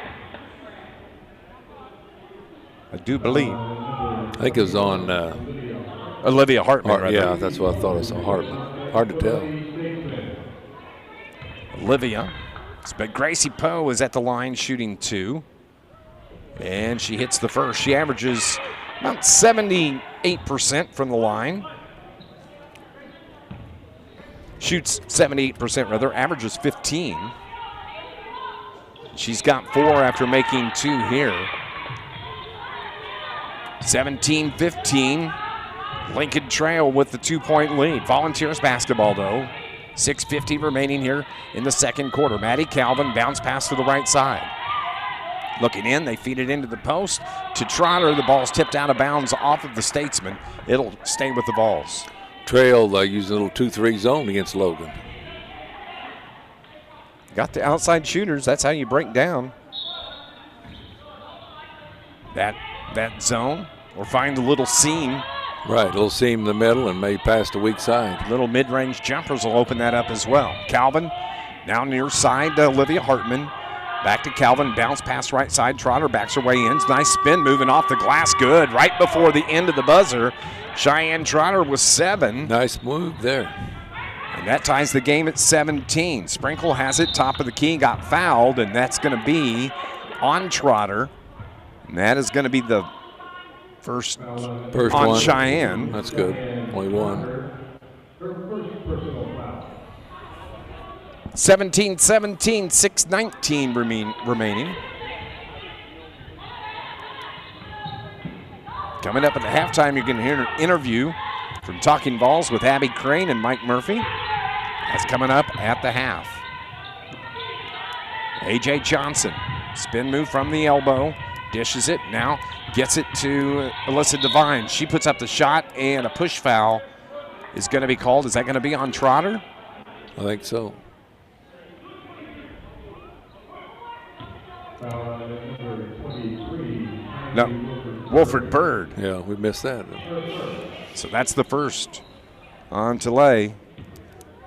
I do believe. I think it was on Olivia Hartman. Yeah, that's what I thought. I saw Hartman. Hard to tell. Olivia, but Gracie Poe is at the line shooting 2, and she hits the first. She averages about 78% from the line. Shoots 78% rather, averages 15. She's got 4 after making 2 here. 17-15. Lincoln Trail with the 2-point lead. Volunteers basketball though. 6:50 remaining here in the second quarter. Maddie Calvin bounce pass to the right side. Looking in, they feed it into the post to Trotter. The ball's tipped out of bounds off of the Statesman. It'll stay with the Vols. Trail using a little 2-3 zone against Logan. Got the outside shooters. That's how you break down that zone, or find a little seam. Right, a little seam in the middle and maybe pass the weak side. Little mid-range jumpers will open that up as well. Calvin now near side to Olivia Hartman. Back to Calvin, bounce pass right side. Trotter backs her way in. Nice spin moving off the glass. Good. Right before the end of the buzzer. Cheyenne Trotter with 7. Nice move there. And that ties the game at 17. Sprinkle has it, top of the key, got fouled, and that's going to be on Trotter. And that is going to be the first on one. Cheyenne. That's good. Only 1. 17-17, 6:19 remaining. Coming up at the halftime, you're going to hear an interview from Talking Vols with Abby Crane and Mike Murphy. That's coming up at the half. A.J. Johnson, spin move from the elbow, dishes it, now gets it to Alyssa Devine. She puts up the shot, and a push foul is going to be called. Is that going to be on Trotter? I think so. No, Wolford Bird. Yeah, we missed that. So that's the first on Tilley.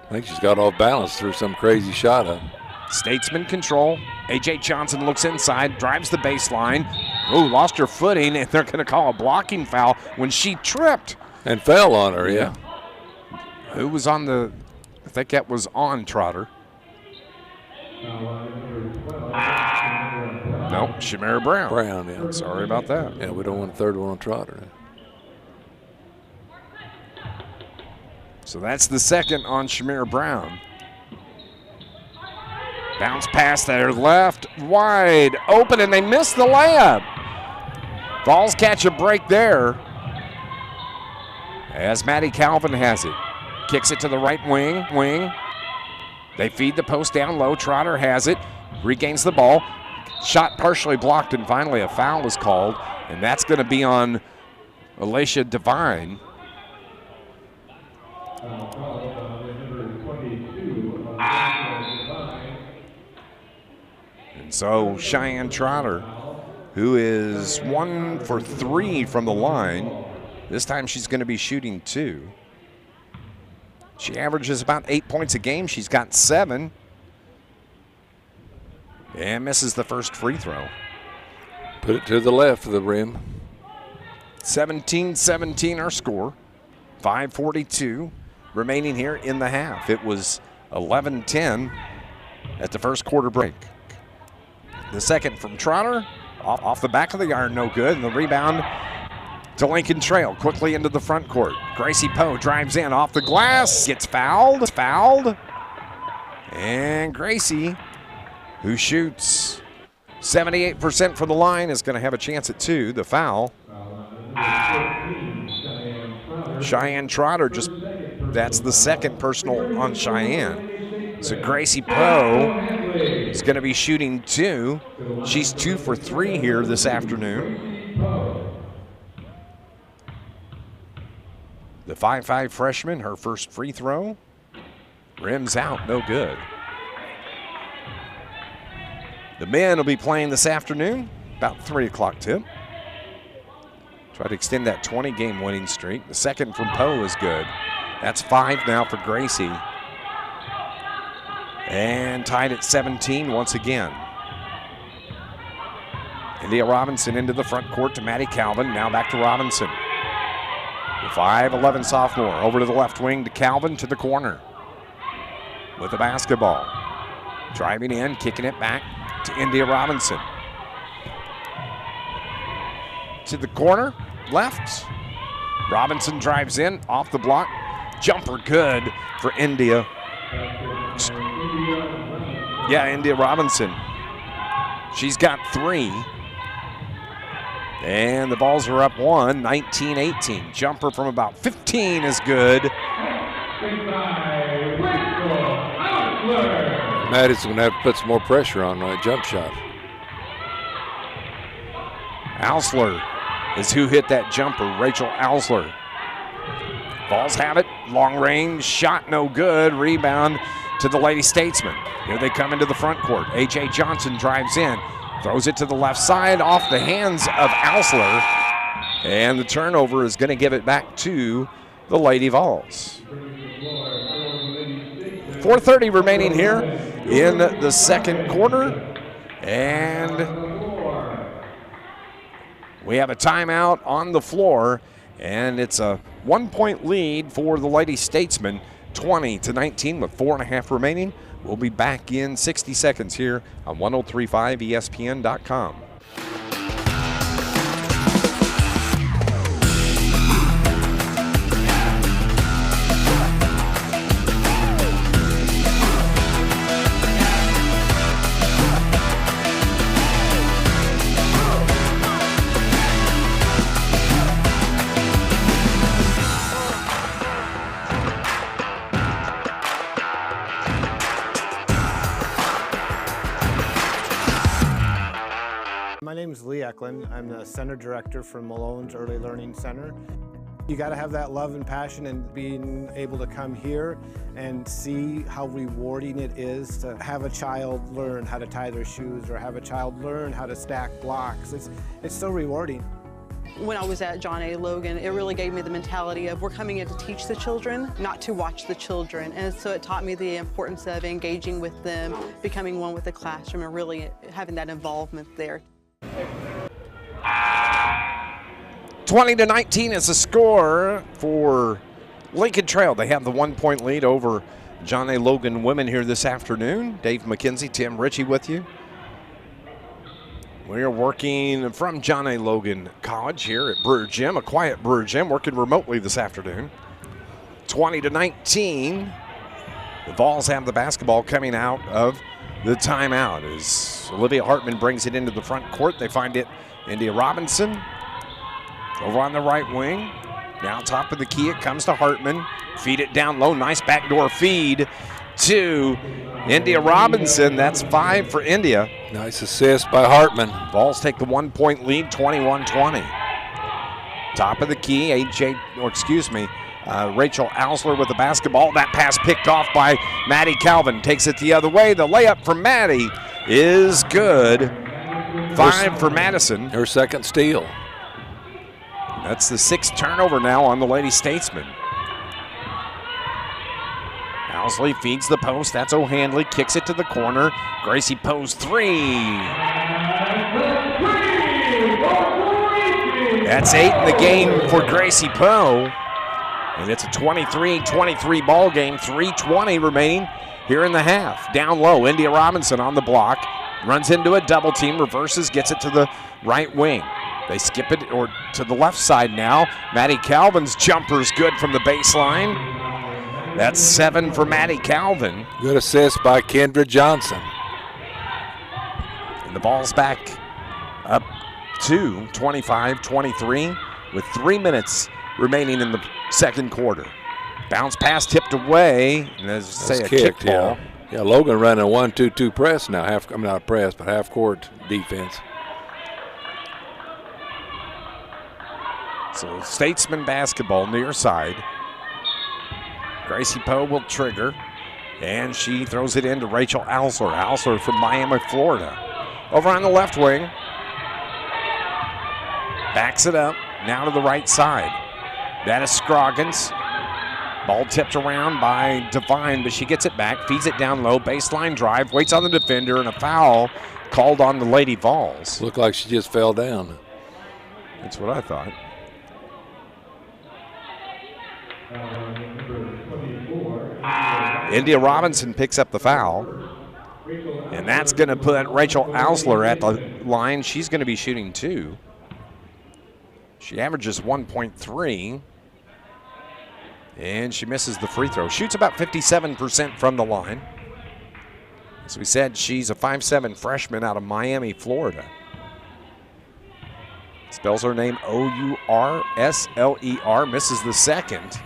I think she's got off balance through some crazy shot up. Statesman control. A.J. Johnson looks inside, drives the baseline, Oh, lost her footing, and they're going to call a blocking foul when she tripped. And fell on her, yeah. Who was on the, I think that was on Trotter. No, Shamira Brown. Brown, yeah. Sorry about that. Yeah, we don't want a third one on Trotter. So that's the second on Shamira Brown. Bounce pass there, left, wide open, and they miss the layup. Vols catch a break there as Maddie Calvin has it. Kicks it to the right wing. They feed the post down low. Trotter has it, regains the ball. Shot partially blocked, and finally a foul is called, and that's going to be on Alicia Devine. And so Cheyenne Trotter, who is 1 for 3 from the line, this time she's going to be shooting 2. She averages about 8 points a game. She's got 7. And misses the first free throw. Put it to the left of the rim. 17-17 our score. 5:42 remaining here in the half. It was 11-10 at the first quarter break. The second from Trotter, off the back of the iron, no good. And the rebound to Lincoln Trail, quickly into the front court. Gracie Poe drives in off the glass, gets fouled. And Gracie, who shoots 78% from the line, is going to have a chance at 2. The foul. Cheyenne Trotter, that's the second personal on Cheyenne. So Gracie Poe is going to be shooting 2. She's 2 for 3 here this afternoon. The 5'5" freshman, her first free throw. Rims out, no good. The men will be playing this afternoon, about 3 o'clock tip. Try to extend that 20-game winning streak. The second from Poe is good. That's 5 now for Gracie. And tied at 17 once again. India Robinson into the front court to Maddie Calvin. Now back to Robinson. The 5'11" sophomore over to the left wing to Calvin to the corner with the basketball. Driving in, kicking it back to India Robinson. To the corner, left. Robinson drives in, off the block. Jumper good for India. Yeah, India Robinson. She's got 3. And the Vols are up 1, 19-18. Jumper from about 15 is good. Maddie's going to have to put some more pressure on a jump shot. Alsler is who hit that jumper, Rachel Alsler. Vols have it, long range, shot no good, rebound to the Lady Statesman. Here they come into the front court. A.J. Johnson drives in, throws it to the left side, off the hands of Alsler, and the turnover is going to give it back to the Lady Vols. 4:30 remaining here in the second quarter, and we have a timeout on the floor, and it's a 1-point lead for the Lady Statesmen, 20-19 with 4.5 remaining. We'll be back in 60 seconds here on 103.5 ESPN.com. My name is Lee Eklund. I'm the Center Director for Malone's Early Learning Center. You got to have that love and passion, and being able to come here and see how rewarding it is to have a child learn how to tie their shoes or have a child learn how to stack blocks. It's so rewarding. When I was at John A. Logan, it really gave me the mentality of we're coming in to teach the children, not to watch the children. And so it taught me the importance of engaging with them, becoming one with the classroom, and really having that involvement there. 20-19 is the score for Lincoln Trail. They have the 1-point lead over John A. Logan women here this afternoon. Dave McKenzie, Tim Ritchie with you. We are working from John A. Logan College here at Brewer Gym, a quiet Brewer Gym, working remotely this afternoon. 20-19. The Vols have the basketball coming out of the timeout as Olivia Hartman brings it into the front court. They find it India Robinson over on the right wing. Now top of the key, it comes to Hartman. Feed it down low, nice backdoor feed to India Robinson. That's 5 for India. Nice assist by Hartman. Vols take the 1-point lead, 21-20. Top of the key, Rachel Ausler with the basketball. That pass picked off by Maddie Calvin. Takes it the other way. The layup from Maddie is good. 5 for Madison. Her second steal. That's the 6th turnover now on the Lady Statesman. Owsley feeds the post. That's O'Handley. Kicks it to the corner. Gracie Poe's 3. That's 8 in the game for Gracie Poe. And it's a 23-23 ball game. 3:20 remaining here in the half. Down low, India Robinson on the block. Runs into a double team, reverses, gets it to the right wing. They skip it to the left side now. Maddie Calvin's jumper is good from the baseline. That's 7 for Maddie Calvin. Good assist by Kendra Johnson. And the ball's back up to 25-23 with 3 minutes remaining in the second quarter. Bounce pass tipped away. And as say a kick ball. Yeah, Logan running a 1-2-2 press now. Not a press, but half court defense. So Statesman basketball near side. Gracie Poe will trigger, and she throws it into Rachel Ausler. Ausler from Miami, Florida. Over on the left wing. Backs it up, now to the right side. That is Scroggins. Ball tipped around by Devine, but she gets it back, feeds it down low, baseline drive, waits on the defender, and a foul called on the Lady Vols. Looked like she just fell down. That's what I thought. India Robinson picks up the foul, and that's going to put Rachel Ausler at the line. She's going to be shooting 2. She averages 1.3, and she misses the free throw. Shoots about 57% from the line. As we said, she's a 5'7" freshman out of Miami, Florida. Spells her name O-U-R-S-L-E-R, misses the second.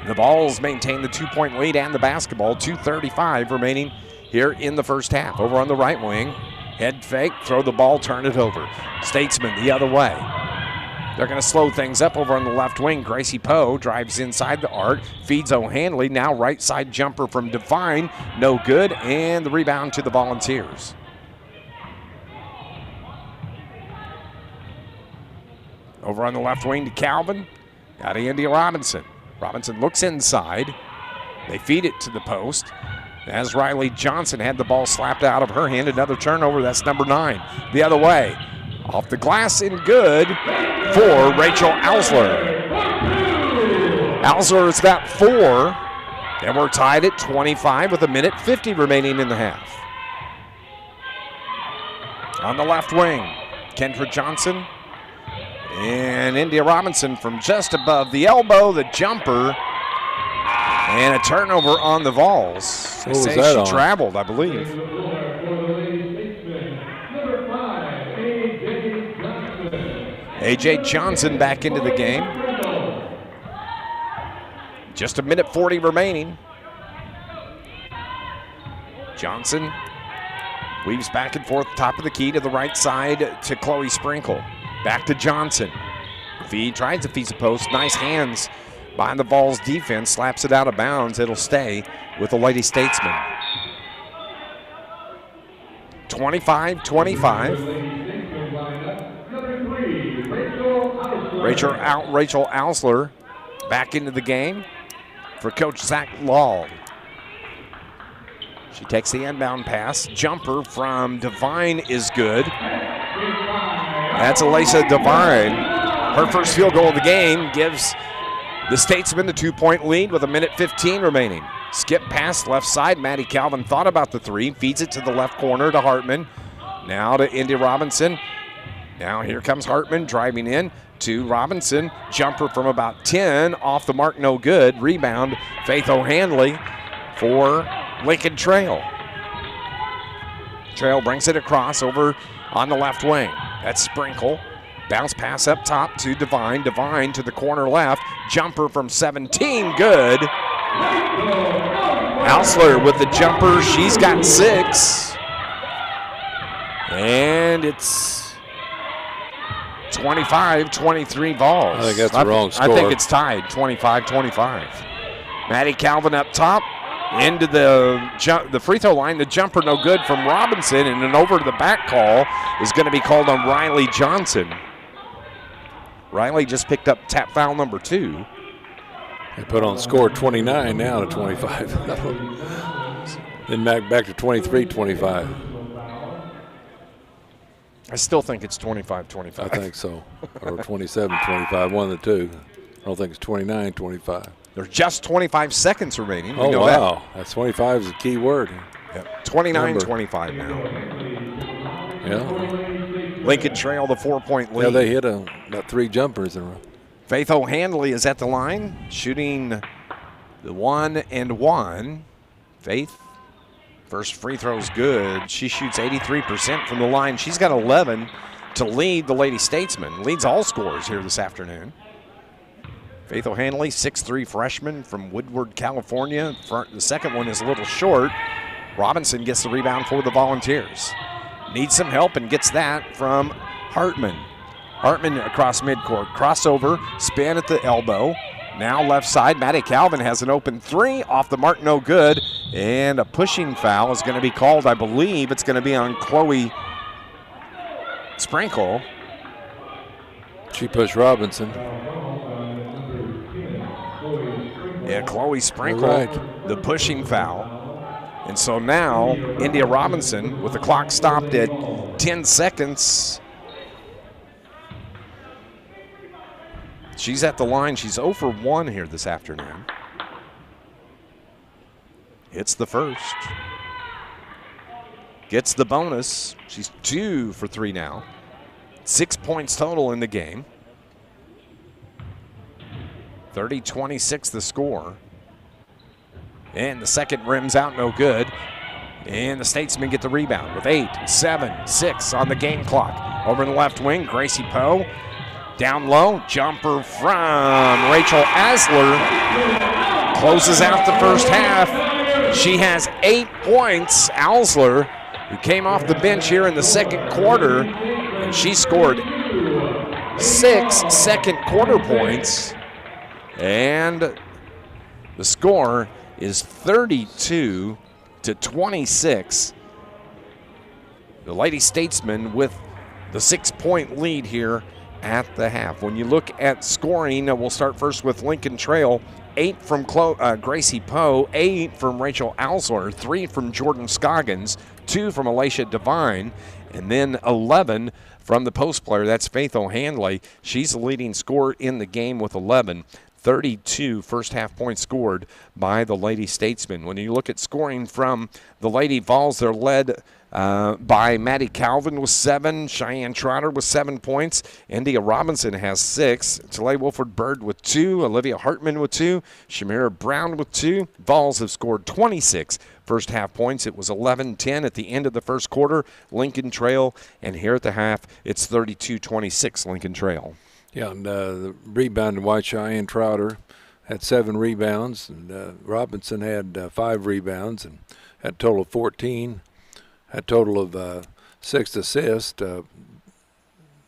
The Vols maintain the 2-point lead and the basketball. 2:35 remaining here in the first half. Over on the right wing, head fake, throw the ball, turn it over. Statesman the other way. They're going to slow things up over on the left wing. Gracie Poe drives inside the arc, feeds O'Handley. Now right side jumper from Devine, no good, and the rebound to the Volunteers. Over on the left wing to Calvin, out of India Robinson. Robinson looks inside. They feed it to the post. As Riley Johnson had the ball slapped out of her hand, another turnover. That's number 9. The other way. Off the glass and good for Rachel Ausler. Ausler is got 4. And we're tied at 25 with 1:50 remaining in the half. On the left wing, Kendra Johnson. And India Robinson from just above the elbow, the jumper, and a turnover on the Vols. They say she traveled, I believe. A.J. Johnson back into the game. Just 1:40 remaining. Johnson weaves back and forth, top of the key to the right side to Chloe Sprinkle. Back to Johnson. Feed, tries to feed the post. Nice hands behind the Vols defense. Slaps it out of bounds. It'll stay with the Lady Statesman. 25-25. Rachel Ausler back into the game for Coach Zach Law. She takes the inbound pass. Jumper from Devine is good. That's Elisa Devine. Her first field goal of the game gives the Statesmen the 2-point lead with 1:15 remaining. Skip pass left side. Maddie Calvin thought about the three, feeds it to the left corner to Hartman. Now to Indy Robinson. Now here comes Hartman driving in to Robinson. Jumper from about 10, off the mark, no good. Rebound, Faith O'Hanley for Lincoln Trail. Trail brings it across over on the left wing. That's Sprinkle. Bounce pass up top to Devine. Devine to the corner left. Jumper from 17, good. Hausler with the jumper. She's got 6. And it's 25-23 Vols. I think that's the wrong score. I think it's tied, 25-25. Maddie Calvin up top. Into the free throw line. The jumper no good from Robinson, and an over to the back call is going to be called on Riley Johnson. Riley just picked up tap foul number 2. They put on score 29 now to 25. Then back to 23-25. I still think it's 25-25. I think so. Or 27-25, one of the two. I don't think it's 29-25. There's just 25 seconds remaining. Oh, wow. That's 25 is a key word. Yep. 29-25 now. Yeah. Lincoln Trail, the 4-point lead. Yeah, they hit about 3 jumpers in a row. Faith O'Hanley is at the line, shooting the 1-and-1. Faith, first free throw's good. She shoots 83% from the line. She's got 11 to lead the Lady Statesmen. Leads all scorers here this afternoon. Faith O'Hanley, 6'3" freshman from Woodward, California. The second one is a little short. Robinson gets the rebound for the Volunteers. Needs some help and gets that from Hartman. Hartman across midcourt. Crossover, spin at the elbow. Now left side, Maddie Calvin has an open 3. Off the mark, no good. And a pushing foul is going to be called. I believe it's going to be on Chloe Sprinkle. She pushed Robinson. Yeah, Chloe Sprinkle, the pushing foul. And so now, India Robinson, with the clock stopped at 10 seconds. She's at the line. She's 0 for 1 here this afternoon. Hits the first. Gets the bonus. She's 2 for 3 now. 6 points total in the game. 30-26 the score. And the second rims out, no good. And the Statesmen get the rebound with 8, 7, 6 on the game clock. Over in the left wing, Gracie Poe. Down low, jumper from Rachel Asler. Closes out the first half. She has 8 points. Asler, who came off the bench here in the second quarter, and she scored 6 second quarter points. And the score is 32-26. The Lady Statesmen with the 6-point lead here at the half. When you look at scoring, we'll start first with Lincoln Trail. 8 from Gracie Poe, 8 from Rachel Alsler, 3 from Jordan Scoggins, 2 from Alicia Devine, and then 11 from the post player. That's Faith O'Hanley. She's the leading scorer in the game with 11. 32 first half points scored by the Lady Statesmen. When you look at scoring from the Lady Vols, they're led by Maddie Calvin with 7, Cheyenne Trotter with 7 points, India Robinson has 6, Talay Wilford Bird with 2, Olivia Hartman with 2, Shamira Brown with 2. Vols have scored 26 first half points. It was 11-10 at the end of the first quarter, Lincoln Trail, and here at the half, it's 32-26 Lincoln Trail. Yeah, and the rebound White Cheyenne Trotter had 7 rebounds, and Robinson had 5 rebounds, and had a total of 14. Had a total of 6 assists.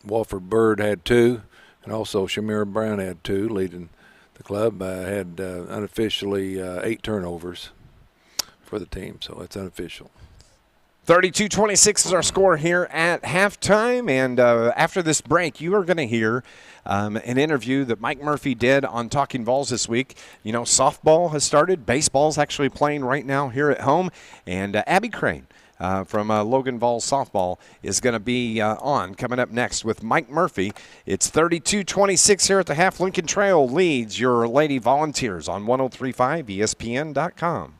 Walford Bird had 2, and also Shamira Brown had 2, leading the club. Had unofficially 8 turnovers for the team, so it's unofficial. 32-26 is our score here at halftime, and after this break, you are going to hear an interview that Mike Murphy did on Talking Vols this week. You know, softball has started. Baseball's actually playing right now here at home, and Abby Crane from Logan Vols softball is going to be on coming up next with Mike Murphy. It's 32-26 here at the half. Lincoln Trail leads your Lady Volunteers on 103.5 ESPN.com.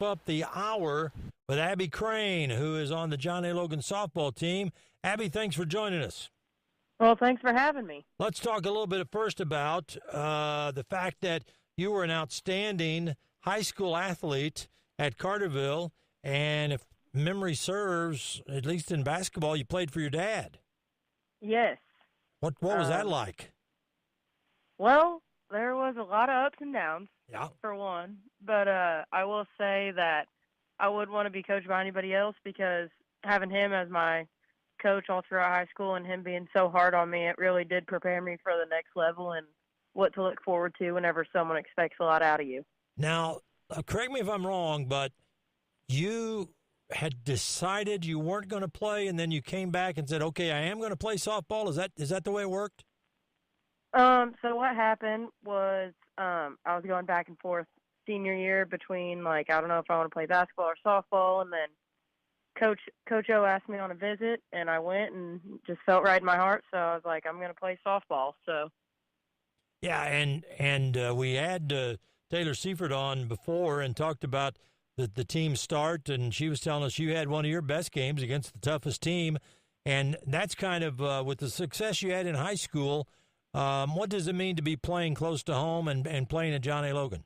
Up the hour with Abby Crane, who is on the John A. Logan softball team. Abby, thanks for joining us. Well, thanks for having me. Let's talk a little bit first about the fact that you were an outstanding high school athlete at Carterville, and if memory serves, at least in basketball, you played for your dad. Yes. What was that like? Well, there was a lot of ups and downs, yeah, for one. But I will say that I wouldn't want to be coached by anybody else, because having him as my coach all throughout high school and him being so hard on me, it really did prepare me for the next level and what to look forward to whenever someone expects a lot out of you. Now, correct me if I'm wrong, but you had decided you weren't going to play, and then you came back and said, okay, I am going to play softball. Is that the way it worked? So what happened was I was going back and forth senior year between, like, I don't know if I want to play basketball or softball, and then Coach O asked me on a visit, and I went and just felt right in my heart, so I was like, I'm going to play softball. So yeah, and we had Taylor Seifert on before and talked about the team start, and she was telling us you had one of your best games against the toughest team, and that's kind of with the success you had in high school, what does it mean to be playing close to home and playing at John A. Logan?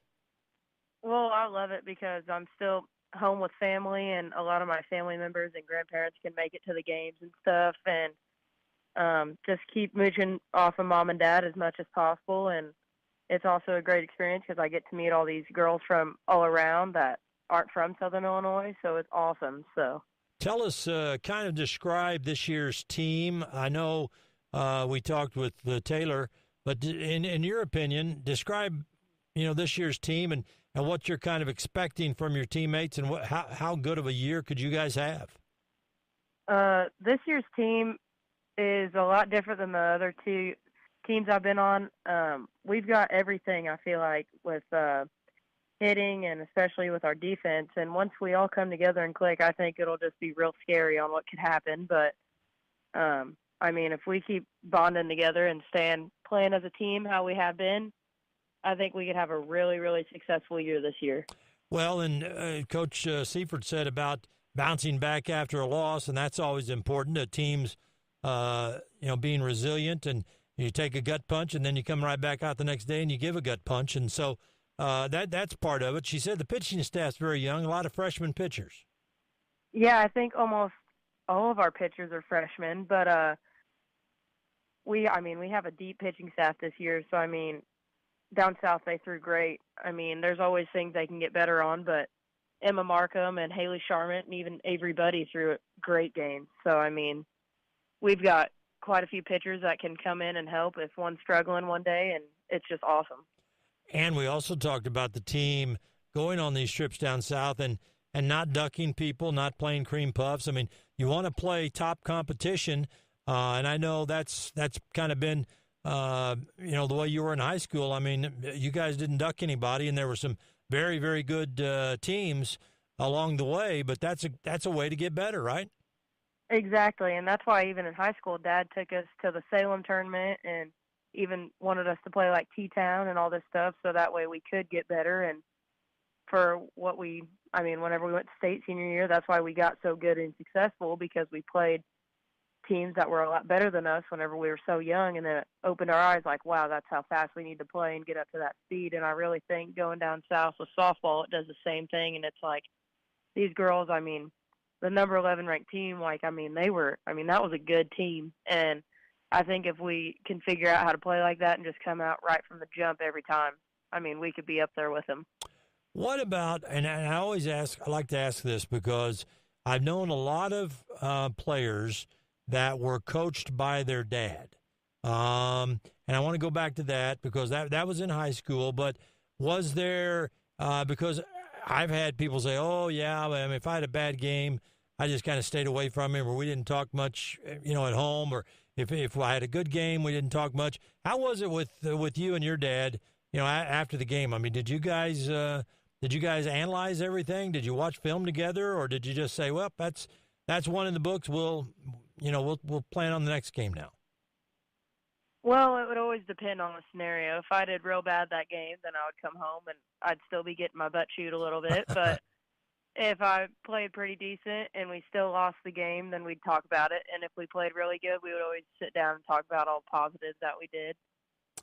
Well, I love it because I'm still home with family, and a lot of my family members and grandparents can make it to the games and stuff, and just keep mooching off of mom and dad as much as possible. And it's also a great experience because I get to meet all these girls from all around that aren't from Southern Illinois, so it's awesome. So tell us, kind of describe this year's team. I know we talked with Taylor, but in your opinion, describe this year's team and what you're kind of expecting from your teammates, and how good of a year could you guys have? This year's team is a lot different than the other two teams I've been on. We've got everything, I feel like, with hitting and especially with our defense. And once we all come together and click, I think it'll just be real scary on what could happen. But, if we keep bonding together and playing as a team how we have been, I think we could have a really, really successful year this year. Well, and Coach Seifert said about bouncing back after a loss, and that's always important. Teams, being resilient, and you take a gut punch, and then you come right back out the next day and you give a gut punch, and so that's part of it. She said the pitching staff's very young, a lot of freshman pitchers. Yeah, I think almost all of our pitchers are freshmen, but we have a deep pitching staff this year, so down south, they threw great. There's always things they can get better on, but Emma Markham and Haley Sharmant and even Avery Buddy threw a great game. So, we've got quite a few pitchers that can come in and help if one's struggling one day, and it's just awesome. And we also talked about the team going on these trips down south and not ducking people, not playing cream puffs. You want to play top competition, and I know that's kind of been – the way you were in high school. You guys didn't duck anybody, and there were some very, very good teams along the way, but that's a way to get better, right? Exactly, and that's why even in high school, Dad took us to the Salem tournament and even wanted us to play like T-Town and all this stuff, so that way we could get better. And for what whenever we went to state senior year, that's why we got so good and successful, because we played teams that were a lot better than us whenever we were so young, and then it opened our eyes like, wow, that's how fast we need to play and get up to that speed. And I really think going down south with softball, it does the same thing. And it's like these girls, the number 11 ranked team, that was a good team. And I think if we can figure out how to play like that and just come out right from the jump every time, we could be up there with them. What about, and I like to ask this because I've known a lot of players that were coached by their dad. And I want to go back to that because that was in high school, but was there, because I've had people say, oh, yeah, if I had a bad game, I just kind of stayed away from him, or we didn't talk much, at home, or if I had a good game, we didn't talk much. How was it with you and your dad, after the game? Did you guys Did you guys analyze everything? Did you watch film together, or did you just say, "Well, that's one in the books. We'll plan on the next game now"? Well, it would always depend on the scenario. If I did real bad that game, then I would come home and I'd still be getting my butt chewed a little bit. But if I played pretty decent and we still lost the game, then we'd talk about it. And if we played really good, we would always sit down and talk about all the positives that we did.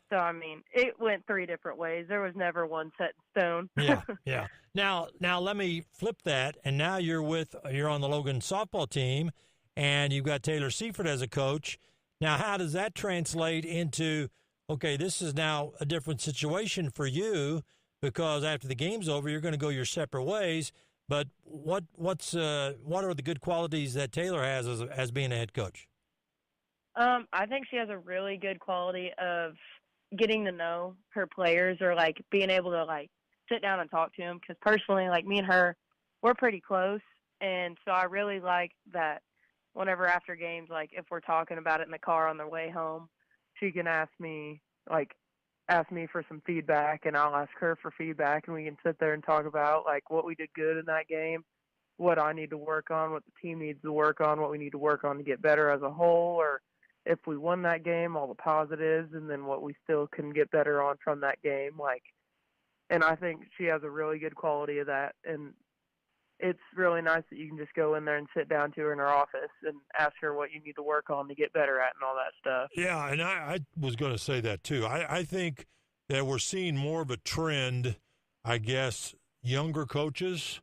So, I mean, it went 3 different ways. There was never one set in stone. Yeah. Now let me flip that, and now you're on the Logan softball team, and you've got Taylor Seifert as a coach. Now, how does that translate into, okay, this is now a different situation for you because after the game's over, you're going to go your separate ways. But what are the good qualities that Taylor has as being a head coach? I think she has a really good quality of getting to know her players, or like being able to like sit down and talk to them. Because personally, like me and her, we're pretty close, and so I really like that. Whenever after games, like if we're talking about it in the car on the way home, she can ask me for some feedback, and I'll ask her for feedback, and we can sit there and talk about like what we did good in that game, what I need to work on, what the team needs to work on, what we need to work on to get better as a whole, or if we won that game, all the positives, and then what we still can get better on from that game. And I think she has a really good quality of that, and it's really nice that you can just go in there and sit down to her in her office and ask her what you need to work on to get better at and all that stuff. Yeah, and I was going to say that too. I think that we're seeing more of a trend, I guess, younger coaches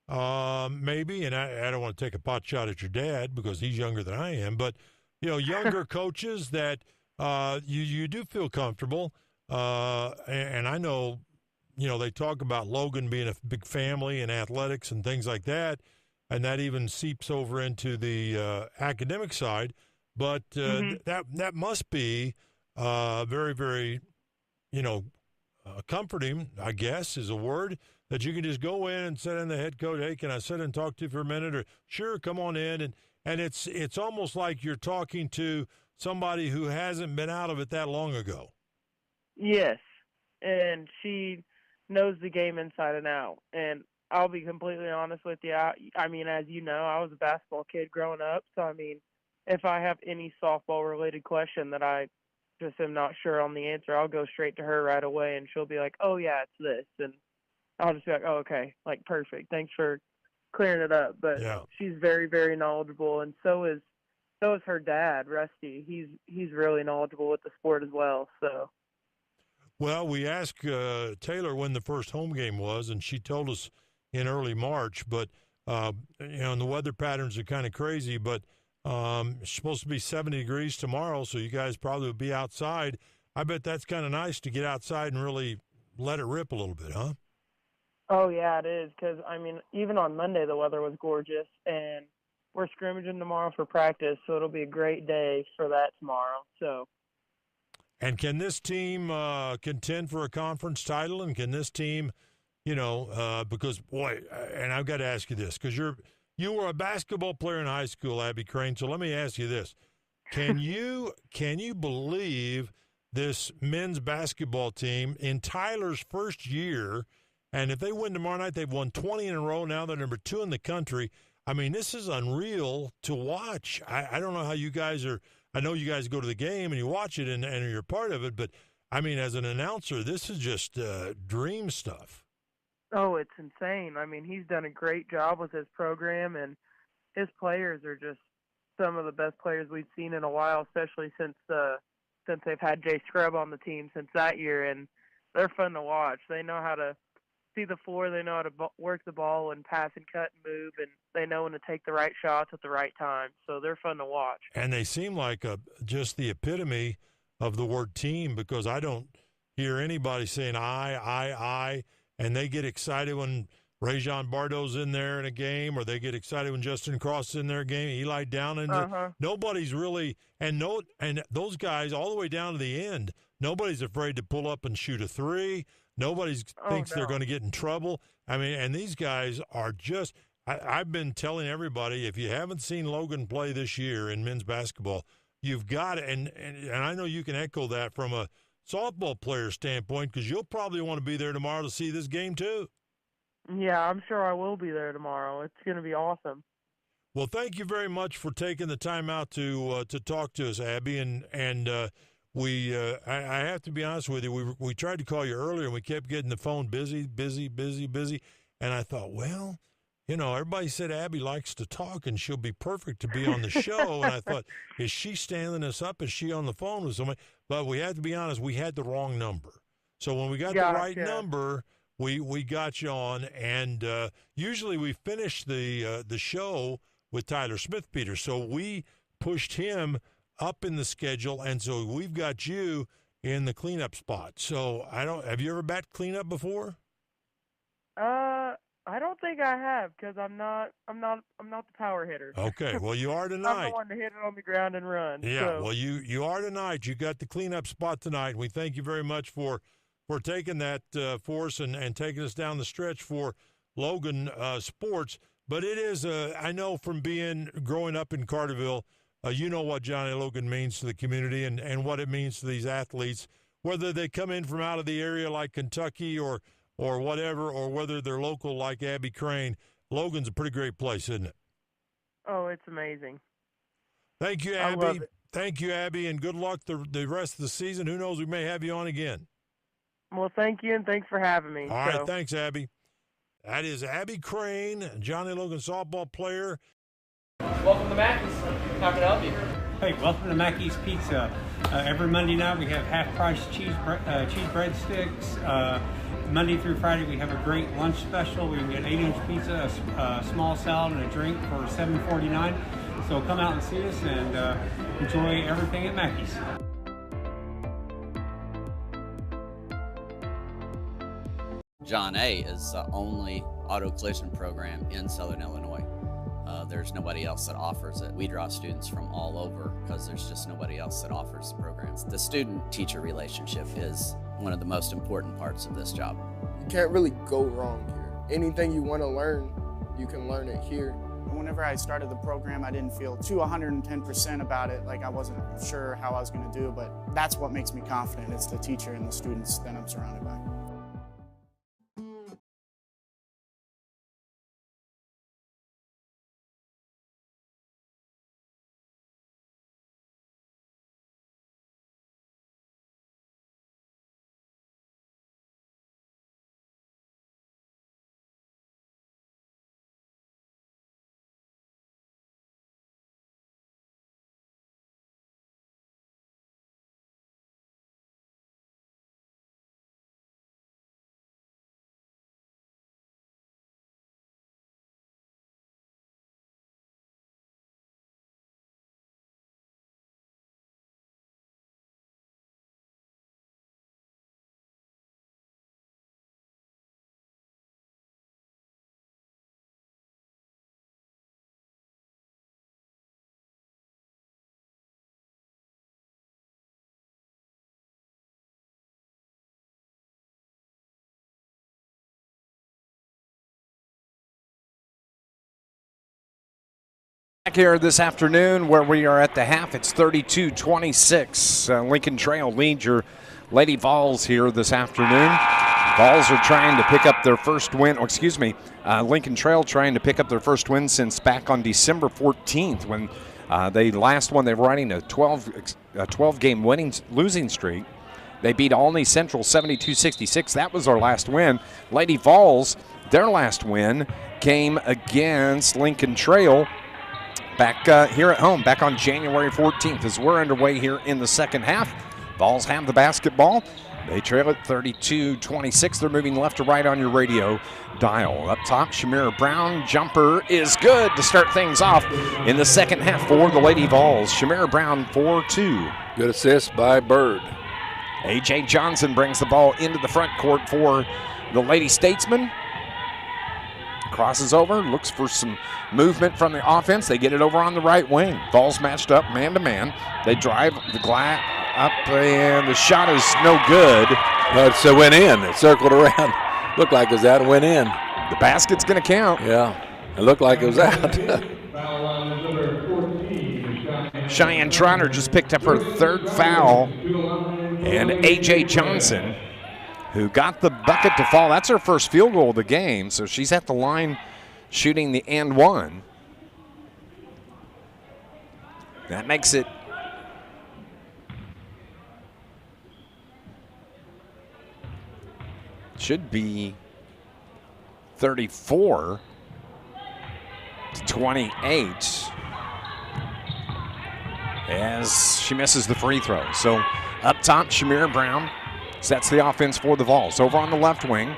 maybe, and I don't want to take a pot shot at your dad because he's younger than I am, but, younger coaches that you do feel comfortable, and I know, they talk about Logan being a big family and athletics and things like that, and that even seeps over into the academic side. But that must be very, very, comforting, I guess, is a word, that you can just go in and sit in the head coach. Hey, can I sit and talk to you for a minute? Or sure, come on in. And it's almost like you're talking to somebody who hasn't been out of it that long ago. Yes, and she knows the game inside and out. And I'll be completely honest with you. I mean, as you know, I was a basketball kid growing up. So, I mean, if I have any softball-related question that I just am not sure on the answer, I'll go straight to her right away, and she'll be like, oh, yeah, it's this. And I'll just be like, oh, okay, like, perfect. Thanks for clearing it up. But she's very, very knowledgeable, and so is her dad, Rusty. He's really knowledgeable with the sport as well, so. Well, we asked Taylor when the first home game was, and she told us in early March. But, and the weather patterns are kind of crazy. But it's supposed to be 70 degrees tomorrow, so you guys probably will be outside. I bet that's kind of nice to get outside and really let it rip a little bit, huh? Oh, yeah, it is. Because, I mean, even on Monday the weather was gorgeous, and we're scrimmaging tomorrow for practice, so it'll be a great day for that tomorrow. So. And can this team contend for a conference title? And can this team, because, boy, and I've got to ask you this, because you were a basketball player in high school, Abby Crane, so let me ask you this. Can you believe this men's basketball team in Tyler's first year, and if they win tomorrow night, they've won 20 in a row, now they're number 2 in the country. I mean, this is unreal to watch. I don't know how you guys are. I know you guys go to the game and you watch it and you're part of it, but, I mean, as an announcer, this is just dream stuff. Oh, it's insane. I mean, he's done a great job with his program, and his players are just some of the best players we've seen in a while, especially since they've had Jay Scrub on the team since that year, and they're fun to watch. They know how to see the floor, they know how to work the ball and pass and cut and move, and they know when to take the right shots at the right time. So they're fun to watch. And they seem like just the epitome of the word team, because I don't hear anybody saying I, and they get excited when Rajon Bardo's in there in a game, or they get excited when Justin Cross is in their game, Eli Downing. Nobody's really, and those guys all the way down to the end, nobody's afraid to pull up and shoot a three. Nobody thinks they're going to get in trouble. I mean, and these guys are just I've been telling everybody, if you haven't seen Logan play this year in men's basketball, you've got to, and I know you can echo that from a softball player standpoint, because you'll probably want to be there tomorrow to see this game too. Yeah, I'm sure I will be there tomorrow. It's going to be awesome. Well, thank you very much for taking the time out to talk to us, Abby. And I have to be honest with you. We tried to call you earlier, and we kept getting the phone busy. And I thought, well, everybody said Abby likes to talk, and she'll be perfect to be on the show. And I thought, is she standing us up? Is she on the phone with somebody? But we had to be honest. We had the wrong number. So when we got the right number, we got you on. And usually we finish the show with Tyler Smith-Peters. So we pushed him up in the schedule, and so we've got you in the cleanup spot. So have you ever bat cleanup before? I don't think I have, because I'm not the power hitter. Okay, well, you are tonight. I'm the one to hit it on the ground and run. Yeah, so. Well, you are tonight. You got the cleanup spot tonight. We thank you very much for taking that for us and taking us down the stretch for Logan sports. But it is, I know from growing up in Carterville, you know what Johnny Logan means to the community and what it means to these athletes, whether they come in from out of the area like Kentucky or whatever, or whether they're local like Abby Crane. Logan's a pretty great place, isn't it? Oh, it's amazing. Thank you, Abby. I love it. Thank you, Abby, and good luck the rest of the season. Who knows, we may have you on again. Well, thank you, and thanks for having me. All right, thanks, Abby. That is Abby Crane, Johnny Logan softball player. Welcome to Mackey's. How can I help you? Hey, welcome to Mackey's Pizza. Every Monday night we have half-price cheese breadsticks. Monday through Friday we have a great lunch special. We can get 8-inch pizza, a small salad, and a drink for $7.49. So come out and see us and enjoy everything at Mackey's. John A. is the only auto collision program in Southern Illinois. There's nobody else that offers it. We draw students from all over because there's just nobody else that offers the programs. The student-teacher relationship is one of the most important parts of this job. You can't really go wrong here. Anything you want to learn, you can learn it here. Whenever I started the program, I didn't feel too 110% about it. Like I wasn't sure how I was going to do, but that's what makes me confident. It's the teacher and the students that I'm surrounded by. Back here this afternoon where we are at the half. It's 32-26. Lincoln Trail leads your Lady Vols here this afternoon. Vols are trying to pick up their first win, Lincoln Trail trying to pick up their first win since back on December 14th when they last won. They were running a 12-game losing streak. They beat Olney Central 72-66. That was our last win. Lady Vols, their last win came against Lincoln Trail back here at home, back on January 14th. As we're underway here in the second half, Vols have the basketball. They trail it 32-26. They're moving left to right on your radio dial. Up top, Shamira Brown, jumper is good to start things off in the second half for the Lady Vols. Shamira Brown, 4-2. Good assist by Bird. A.J. Johnson brings the ball into the front court for the Lady Statesmen. Crosses over, looks for some movement from the offense. They get it over on the right wing. Vols matched up man-to-man. They drive the glass up, and the shot is no good. It went in. It circled around. Looked like it was out and went in. The basket's going to count. Yeah, it looked like it was out. Cheyenne Trotter just picked up her third foul. And A.J. Johnson, who got the bucket to fall. That's her first field goal of the game, so she's at the line shooting the and one. That makes it should be 34 to 28 as she misses the free throw. So up top, Shamira Brown sets the offense for the Vols. Over on the left wing,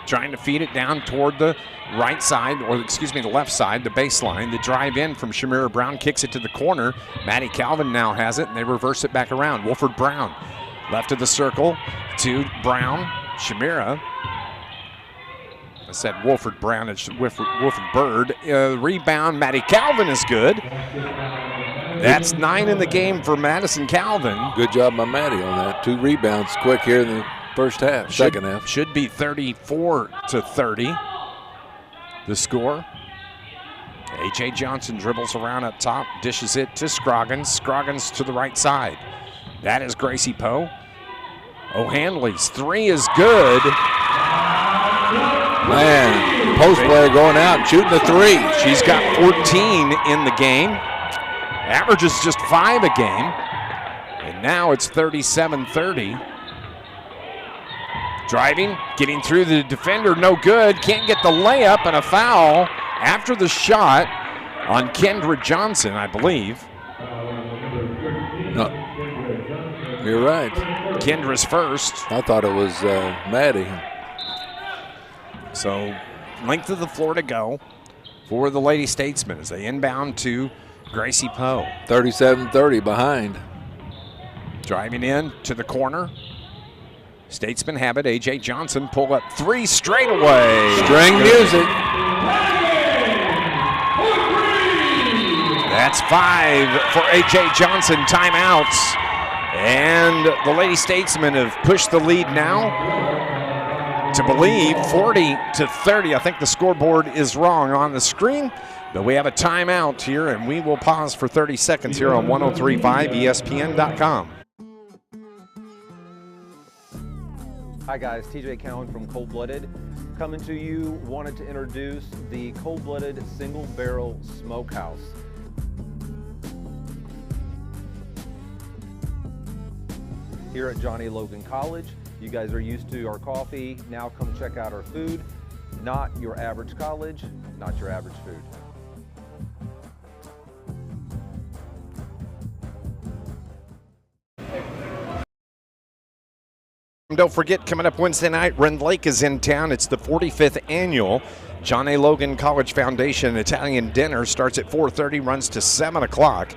trying to feed it down toward the right side, or excuse me, the left side, the baseline. The drive in from Shamira Brown kicks it to the corner. Maddie Calvin now has it, and they reverse it back around. Wolford Brown, left of the circle to Brown. Shamira. I said Wolford Brown, it's Wolford Bird. Rebound, Maddie Calvin is good. That's 9 in the game for Madison Calvin. Good job by Maddie on that. 2 rebounds quick here in the first half, second half. Should be 34 to 30. The score. A.J. Johnson dribbles around up top, dishes it to Scroggins. Scroggins to the right side. That is Gracie Poe. O'Hanley's 3 is good. Man, post player going out and shooting the 3. She's got 14 in the game. Averages just 5 a game. And now it's 37-30. Driving, getting through the defender, no good. Can't get the layup, and a foul after the shot on Kendra Johnson, I believe. No, you're right. Kendra's first. I thought it was Maddie. So length of the floor to go for the Lady Statesmen as they inbound to Gracie Poe. 37-30 behind. Driving in to the corner. Statesmen have it. A.J. Johnson pull up 3 straight away. String music. That's 5 for A.J. Johnson. Timeouts. And the Lady Statesmen have pushed the lead now to believe 40 to 30. I think the scoreboard is wrong on the screen, but we have a timeout here, and we will pause for 30 seconds here on 103.5 ESPN.com. Hi guys, TJ Cowan from Cold Blooded. Coming to you, wanted to introduce the Cold Blooded Single Barrel Smokehouse. Here at Johnny Logan College, you guys are used to our coffee. Now come check out our food. Not your average college, not your average food. Don't forget, coming up Wednesday night, Rend Lake is in town. It's the 45th annual John A. Logan College Foundation Italian Dinner. Starts at 4:30, runs to 7 o'clock.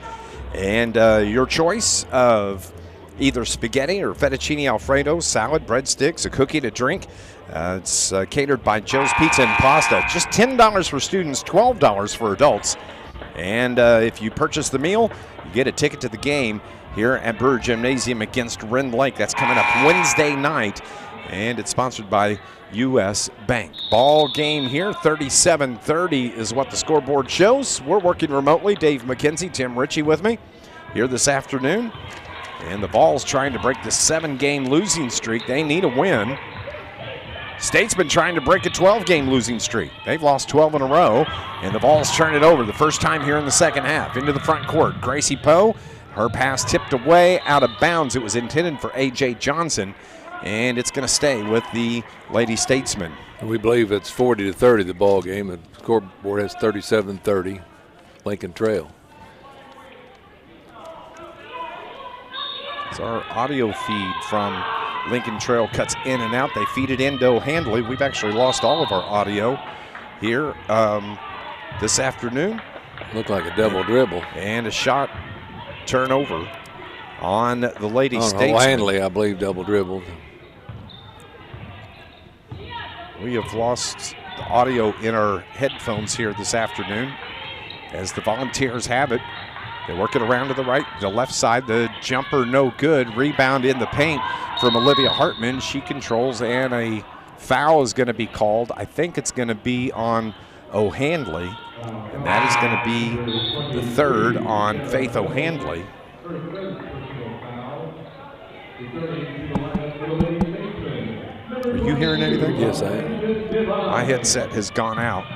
And your choice of either spaghetti or fettuccine Alfredo, salad, breadsticks, a cookie to drink. It's catered by Joe's Pizza and Pasta. Just $10 for students, $12 for adults. And if you purchase the meal, you get a ticket to the game here at Brewer Gymnasium against Rend Lake. That's coming up Wednesday night, and it's sponsored by U.S. Bank. Ball game here, 37-30 is what the scoreboard shows. We're working remotely. Dave McKenzie, Tim Ritchie with me here this afternoon. And the Vols trying to break the 7-game losing streak. They need a win. Statesman trying to break a 12-game losing streak. They've lost 12 in a row, and the Vols turn it over the first time here in the second half. Into the front court, Gracie Poe. Her pass tipped away, out of bounds. It was intended for A.J. Johnson, and it's going to stay with the Lady Statesmen. We believe it's 40-30 the ball game. The scoreboard has 37-30 Lincoln Trail. So our audio feed from Lincoln Trail cuts in and out. They feed it into O'Handley. We've actually lost all of our audio here this afternoon. Looked like a double dribble. And a shot turnover on the Lady Statesmen. O'Handley, I believe, double dribbled. We have lost the audio in our headphones here this afternoon as the Volunteers have it. They work it around to the right, the left side. The jumper no good. Rebound in the paint from Olivia Hartman. She controls, and a foul is going to be called. I think it's going to be on O'Handley, and that is going to be the third on Faith O'Handley. Are you hearing anything? Yes, I am. My headset has gone out,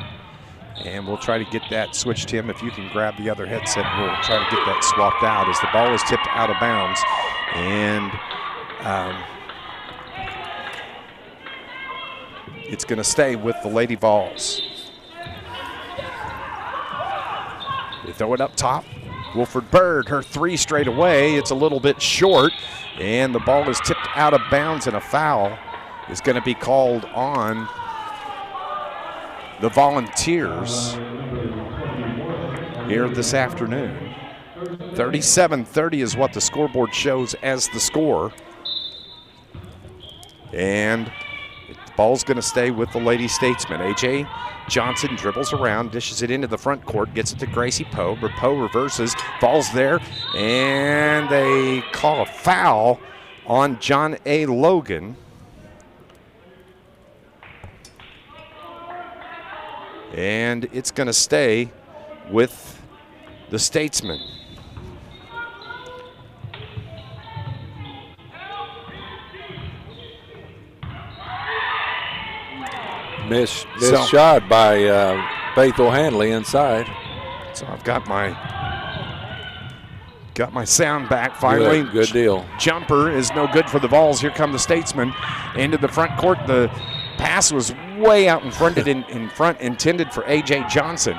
and we'll try to get that switched. Tim, if you can grab the other headset, we'll try to get that swapped out as the ball is tipped out of bounds. And it's going to stay with the Lady Vols. They throw it up top. Wilfred Bird, her 3 straight away. It's a little bit short, and the ball is tipped out of bounds, and a foul is going to be called on the Volunteers here this afternoon. 37-30 is what the scoreboard shows as the score. And the ball's going to stay with the Lady Statesmen. A.J. Johnson dribbles around, dishes it into the front court, gets it to Gracie Poe, but Poe reverses, falls there, and they call a foul on John A. Logan. And it's going to stay with the Statesmen. Missed shot by Faith O'Hanley inside. So I've got my sound back finally. Good deal. Jumper is no good for the Vols. Here come the Statesmen into the front court. The pass was way out in front, intended for A.J. Johnson.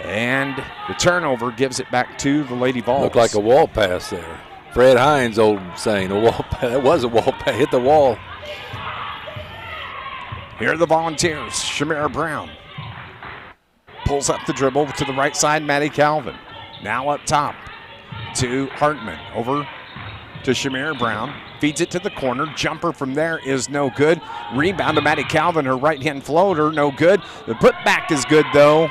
And the turnover gives it back to the Lady Vols. Looked like a wall pass there. Fred Hines' old saying, a wall pass. That was a wall pass. Hit the wall. Here are the Volunteers. Shamira Brown pulls up the dribble to the right side. Maddie Calvin now up top to Hartman. Over to Shamira Brown. Feeds it to the corner. Jumper from there is no good. Rebound to Maddie Calvin. Her right-hand floater, no good. The putback is good, though.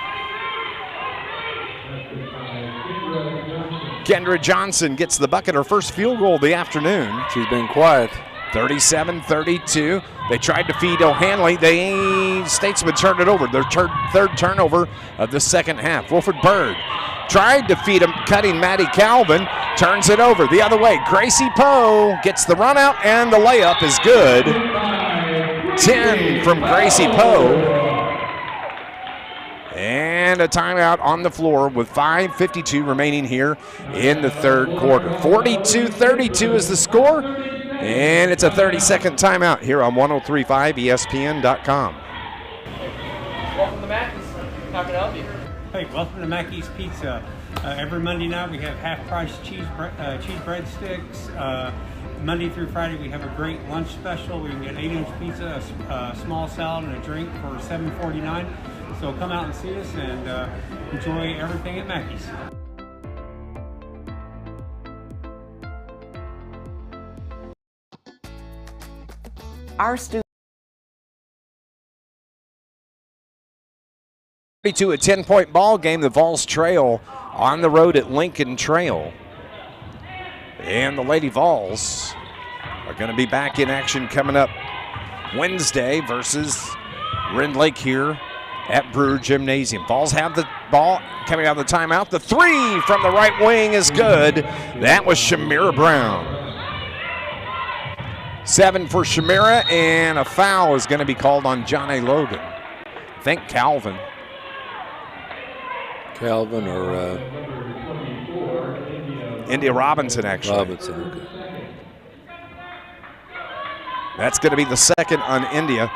Kendra Johnson gets the bucket, her first field goal of the afternoon. She's been quiet. 37-32. They tried to feed O'Hanley. The Statesmen turned it over. Their third turnover of the second half. Wilfred Bird tried to feed him, cutting Maddie Calvin. Turns it over the other way. Gracie Poe gets the run out, and the layup is good. 10 from Gracie Poe. And a timeout on the floor with 5:52 remaining here in the third quarter. 42-32 is the score. And it's a 30-second timeout here on 103.5 ESPN.com. Welcome to Mackey's. How can I help you? Hey, welcome to Mackey's Pizza. Every Monday night we have half-price cheese breadsticks. Monday through Friday we have a great lunch special. We can get 8-inch pizza, a small salad, and a drink for $7.49. So come out and see us and enjoy everything at Mackey's. Our students. 32, a 10-point ball game. The Vols trail on the road at Lincoln Trail. And the Lady Vols are going to be back in action coming up Wednesday versus Rend Lake here at Brewer Gymnasium. Vols have the ball coming out of the timeout. The 3 from the right wing is good. That was Shamira Brown. 7 for Shamira, and a foul is going to be called on John A. Logan. I think Calvin or India Robinson, actually. Robinson, okay. That's going to be the second on India.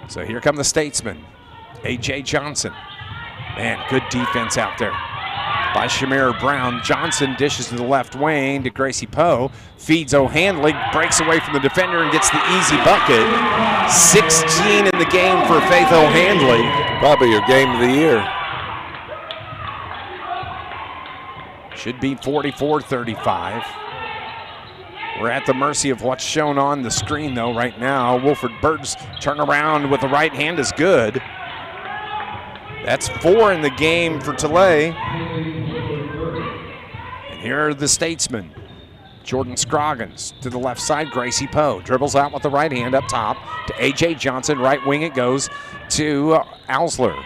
So here come the Statesmen. A.J. Johnson. Man, good defense out there by Shamira Brown. Johnson dishes to the left wing to Gracie Poe. Feeds O'Hanley, breaks away from the defender and gets the easy bucket. 16 in the game for Faith O'Hanley. Probably your game of the year. Should be 44-35. We're at the mercy of what's shown on the screen, though, right now. Wilfred Bird's turnaround with the right hand is good. That's 4 in the game for Tulane. And here are the Statesmen. Jordan Scroggins to the left side. Gracie Poe dribbles out with the right hand up top to A.J. Johnson. Right wing it goes to Ausler.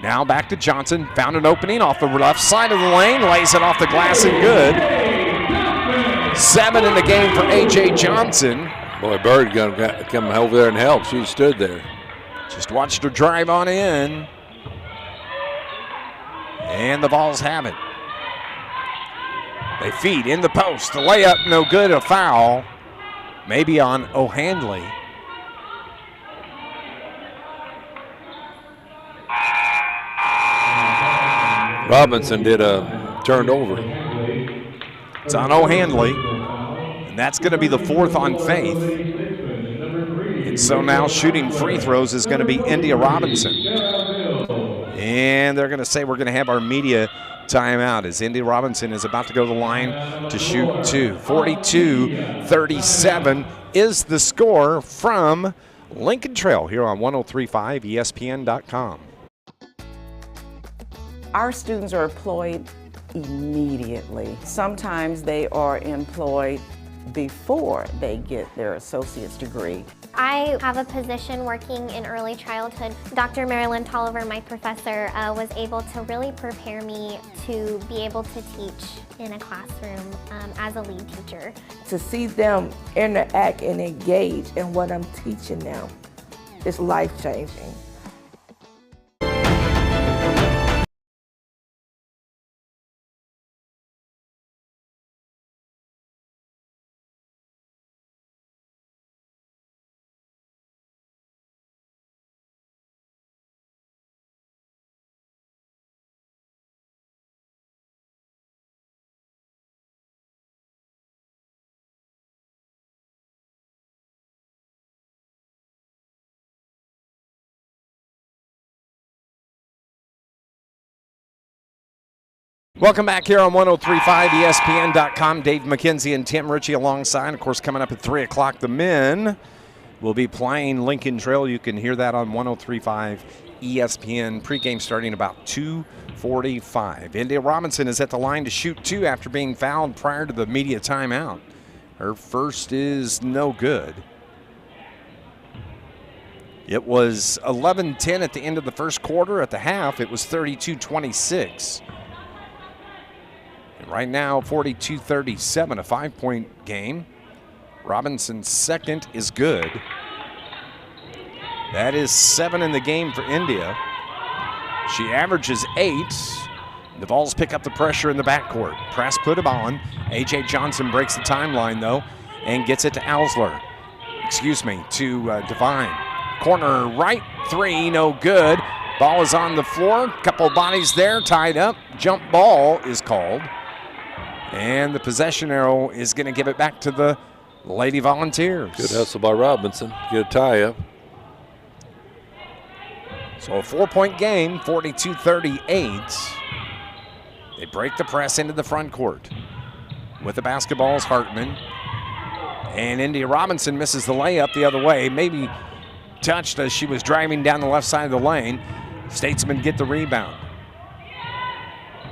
Now back to Johnson. Found an opening off the left side of the lane. Lays it off the glass and good. 7 in the game for A.J. Johnson. Boy, Bird gonna come over there and help. She stood there. Just watched her drive on in. And the Vols have it. They feed in the post. The layup, no good. A foul. Maybe on O'Handley. Robinson did a turned over. It's on O'Handley. And that's going to be the 4th on Faith. And so now shooting free throws is going to be India Robinson. And they're going to say we're going to have our media timeout as India Robinson is about to go to the line to shoot 2. 42-37 is the score from Lincoln Trail here on 103.5 ESPN.com. Our students are employed immediately. Sometimes they are employed before they get their associate's degree. I have a position working in early childhood. Dr. Marilyn Tolliver, my professor, was able to really prepare me to be able to teach in a classroom as a lead teacher. To see them interact and engage in what I'm teaching now is life-changing. Welcome back here on 103.5 ESPN.com. Dave McKenzie and Tim Ritchie alongside. Of course, coming up at 3 o'clock, the men will be playing Lincoln Trail. You can hear that on 103.5 ESPN. Pregame starting about 2:45. India Robinson is at the line to shoot 2 after being fouled prior to the media timeout. Her first is no good. It was 11-10 at the end of the first quarter. At the half, it was 32-26. Right now, 42-37, a 5-point game. Robinson's second is good. That is 7 in the game for India. She averages 8. The Vols pick up the pressure in the backcourt. Press put him on. A.J. Johnson breaks the timeline, though, and gets it to Ausler. To Devine. Corner right, 3, no good. Ball is on the floor. Couple bodies there, tied up. Jump ball is called. And the possession arrow is going to give it back to the Lady Volunteers. Good hustle by Robinson. Get a tie-up. So a 4-point game, 42-38. They break the press into the front court. With the basketball is Hartman. And India Robinson misses the layup the other way. Maybe touched as she was driving down the left side of the lane. Statesmen get the rebound.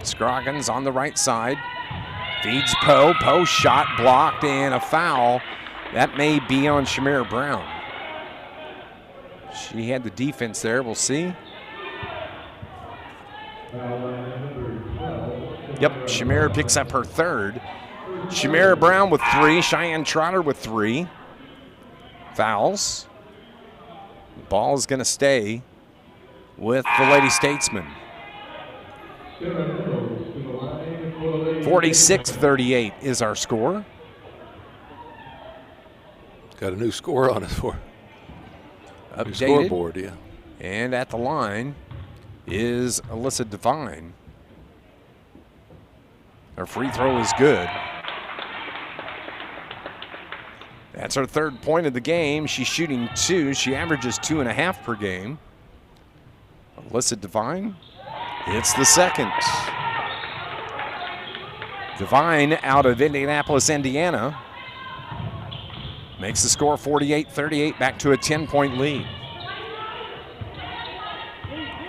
Scroggins on the right side. Feeds Poe. Poe shot blocked and a foul. That may be on Shamira Brown. She had the defense there. We'll see. Yep, Shamira picks up her third. Shamira Brown with 3. Cheyenne Trotter with 3. Fouls. The ball is going to stay with the Lady Statesmen. 46-38 is our score. Got a new score on it for updated. Scoreboard, yeah. And at the line is Alyssa Devine. Her free throw is good. That's her third point of the game. She's shooting 2. She averages 2.5 per game. Alyssa Devine hits the second. Devine out of Indianapolis, Indiana. Makes the score 48-38, back to a 10-point lead.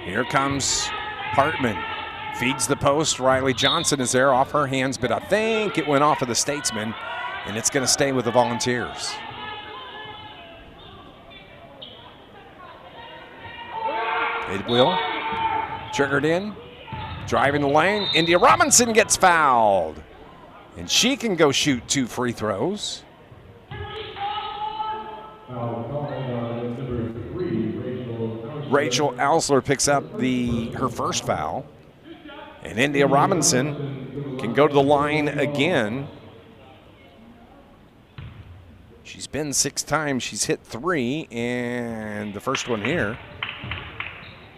Here comes Hartman. Feeds the post. Riley Johnson is there off her hands, but I think it went off of the Statesman, and it's going to stay with the Volunteers. It will. Triggered in. Driving the lane. India Robinson gets fouled. And she can go shoot 2 free throws. Rachel Alsler picks up her first foul. And India Robinson can go to the line again. She's been 6 times. She's hit 3, and the first one here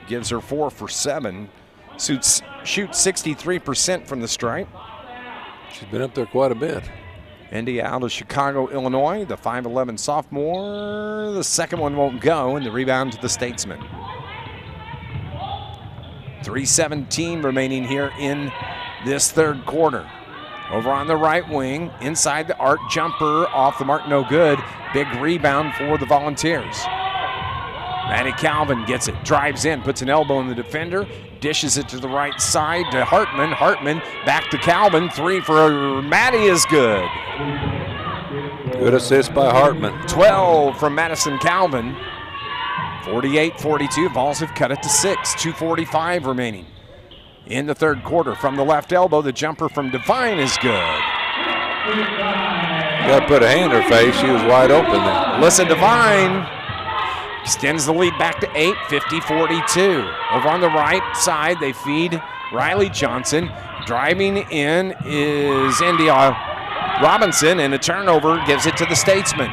gives her 4 for 7. Shoots 63% from the stripe. She's been up there quite a bit. India out of Chicago, Illinois, the 5'11 sophomore. The second one won't go, and the rebound to the Statesman. 3:17 remaining here in this third quarter. Over on the right wing, inside the arc, jumper off the mark, no good. Big rebound for the Volunteers. Maddie Calvin gets it, drives in, puts an elbow in the defender, dishes it to the right side to Hartman. Hartman back to Calvin. 3 for Maddie is good. Good assist by Hartman. 12 from Madison Calvin. 48-42. Vols have cut it to 6. 2:45 remaining in the third quarter. From the left elbow, the jumper from Devine is good. Got to put a hand in her face. She was wide open there. Alyssa Devine extends the lead back to 8, 50-42. Over on the right side, they feed Riley Johnson. Driving in is India Robinson, and a turnover gives it to the Statesman.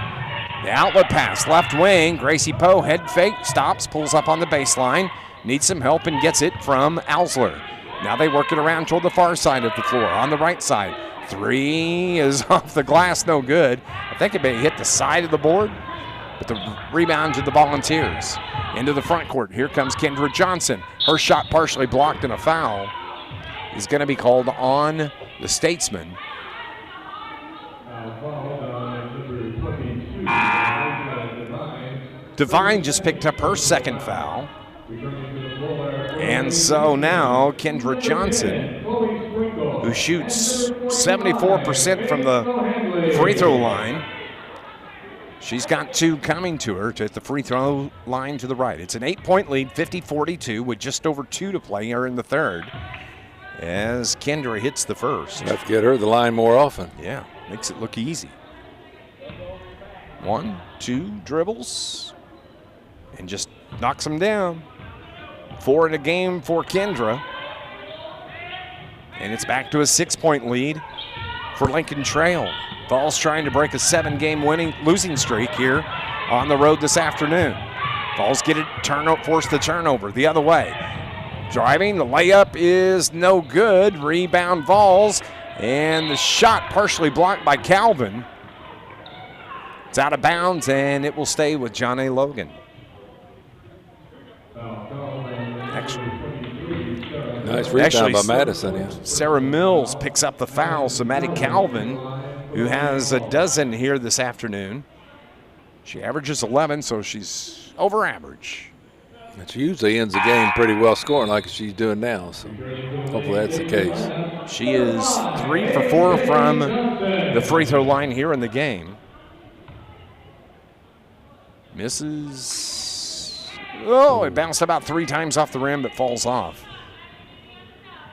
The outlet pass, left wing, Gracie Poe, head fake, stops, pulls up on the baseline, needs some help and gets it from Alsler. Now they work it around toward the far side of the floor, on the right side. 3 is off the glass, no good. I think it may hit the side of the board, but the rebound to the Volunteers. Into the front court, here comes Kendra Johnson. Her shot partially blocked, and a foul is going to be called on the Statesman. Devine just picked up her second foul. And so now Kendra Johnson, who shoots 74% from the free throw line, she's got 2 coming to her at the free throw line to the right. It's an 8-point lead, 50-42, with just over 2 to play here in the third, as Kendra hits the first. Have to get her the line more often. Yeah, makes it look easy. 1, 2 dribbles, and just knocks them down. 4 in a game for Kendra. And it's back to a 6-point lead for Lincoln Trail. Vols trying to break a 7-game losing streak here on the road this afternoon. Vols get it, force the turnover the other way. Driving, the layup is no good. Rebound Vols, and the shot partially blocked by Calvin. It's out of bounds, and it will stay with John A. Logan. Nice rebound by Madison. Yeah. Sarah Mills picks up the foul, so Maddie Calvin, who has a dozen here this afternoon. She averages 11, so she's over average. And she usually ends the game pretty well scoring like she's doing now, so hopefully that's the case. She is 3 for 4 from the free throw line here in the game. Misses. Oh, it bounced about 3 times off the rim, but falls off.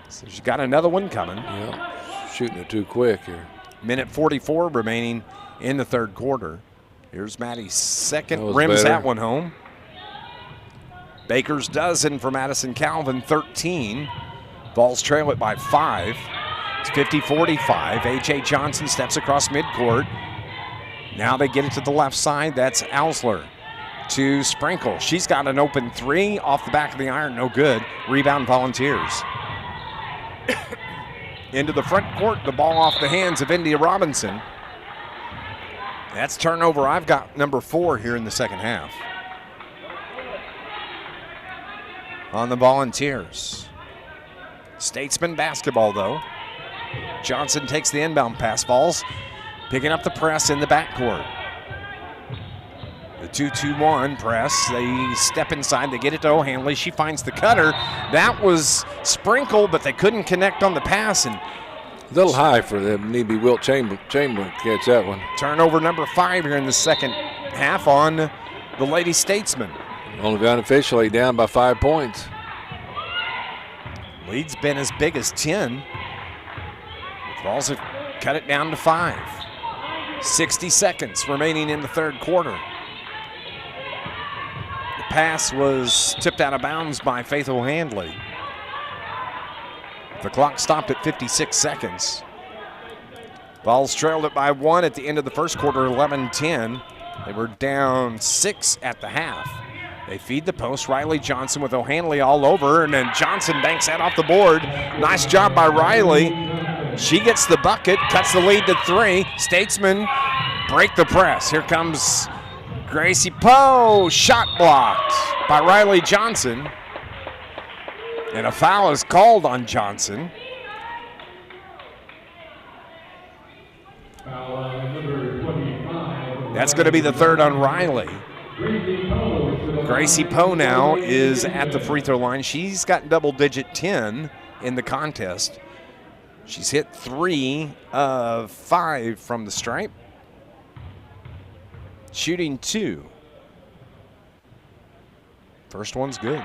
So she's got another one coming. Yeah, shooting it too quick here. Minute 44 remaining in the third quarter. Here's Maddie's second, rims better. That one home. Baker's dozen for Madison Calvin, 13. Vols trail it by 5. It's 50-45. A.J. Johnson steps across midcourt. Now they get it to the left side. That's Alsler to Sprinkle. She's got an open 3 off the back of the iron, no good. Rebound Volunteers. Into the front court, the ball off the hands of India Robinson. That's turnover. I've got number 4 here in the second half. On the Volunteers. Statesman basketball, though. Johnson takes the inbound pass, Vols picking up the press in the backcourt. The 2-2-1 press. They step inside. They get it to O'Hanley. She finds the cutter. That was Sprinkle, but they couldn't connect on the pass. And a little high for them. Need to be Wilt Chamberlain to catch that one. Turnover number 5 here in the second half on the Lady Statesman. Only unofficially down by 5 points. Lead's been as big as 10. Vols have cut it down to 5. 60 seconds remaining in the third quarter. The pass was tipped out of bounds by Faith O'Handley. The clock stopped at 56 seconds. Vols trailed it by 1 at the end of the first quarter, 11-10. They were down 6 at the half. They feed the post. Riley Johnson with O'Handley all over, and then Johnson banks that off the board. Nice job by Riley. She gets the bucket, cuts the lead to 3. Statesmen break the press. Here comes Gracie Poe. Shot blocked by Riley Johnson. And a foul is called on Johnson. That's going to be the third on Riley. Gracie Poe now is at the free throw line. She's got double-digit 10 in the contest. She's hit 3 of 5 from the stripe. Shooting 2. First one's good.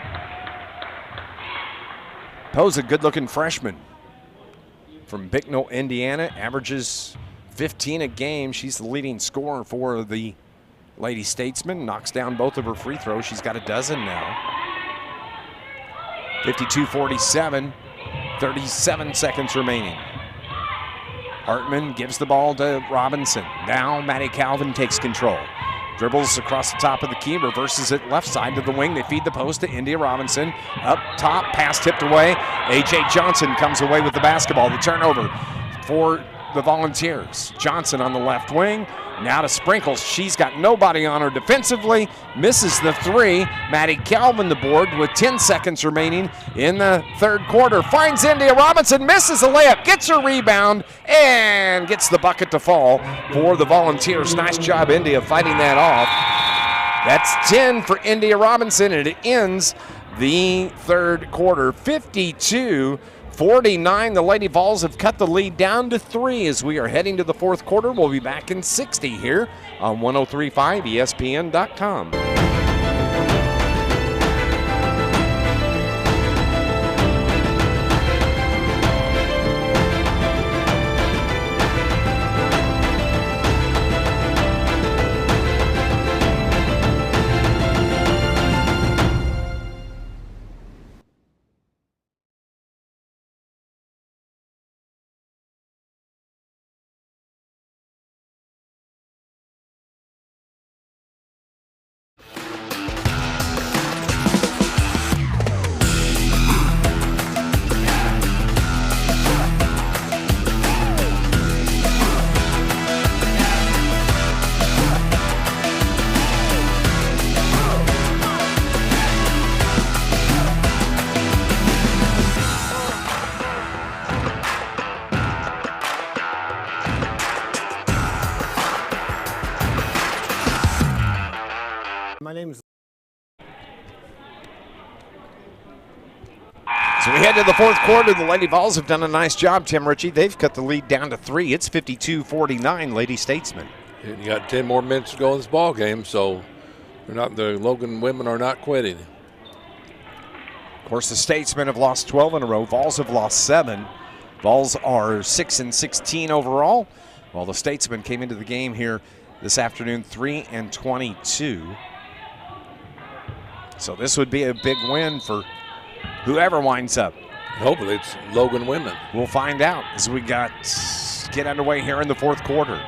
Poe's a good-looking freshman from Bicknell, Indiana. Averages 15 a game. She's the leading scorer for the Lady Statesman. Knocks down both of her free throws. She's got a dozen now. 52-47. 37 seconds remaining. Hartman gives the ball to Robinson. Now Maddie Calvin takes control. Dribbles across the top of the key, reverses it left side to the wing. They feed the post to India Robinson. Up top, pass tipped away. A.J. Johnson comes away with the basketball. The turnover for the Volunteers. Johnson on the left wing. Now to Sprinkles. She's got nobody on her defensively. Misses the 3. Maddie Calvin the board with 10 seconds remaining in the third quarter. Finds India Robinson. Misses a layup. Gets her rebound and gets the bucket to fall for the Volunteers. Nice job, India, fighting that off. That's 10 for India Robinson, and it ends the third quarter. 52-49. The Lady Vols have cut the lead down to 3 as we are heading to the fourth quarter. We'll be back in 60 here on 103.5 ESPN.com. My name is. So we head to the fourth quarter. The Lady Vols have done a nice job, Tim Ritchie. They've cut the lead down to 3. It's 52-49, Lady Statesmen. And you got 10 more minutes to go in this ball game, so the Logan women are not quitting. Of course, the Statesmen have lost 12 in a row. Vols have lost 7. Vols are 6-16 overall, while the Statesmen came into the game here this afternoon 3-22. So this would be a big win for whoever winds up. Hopefully it's Logan women. We'll find out as we get underway here in the fourth quarter.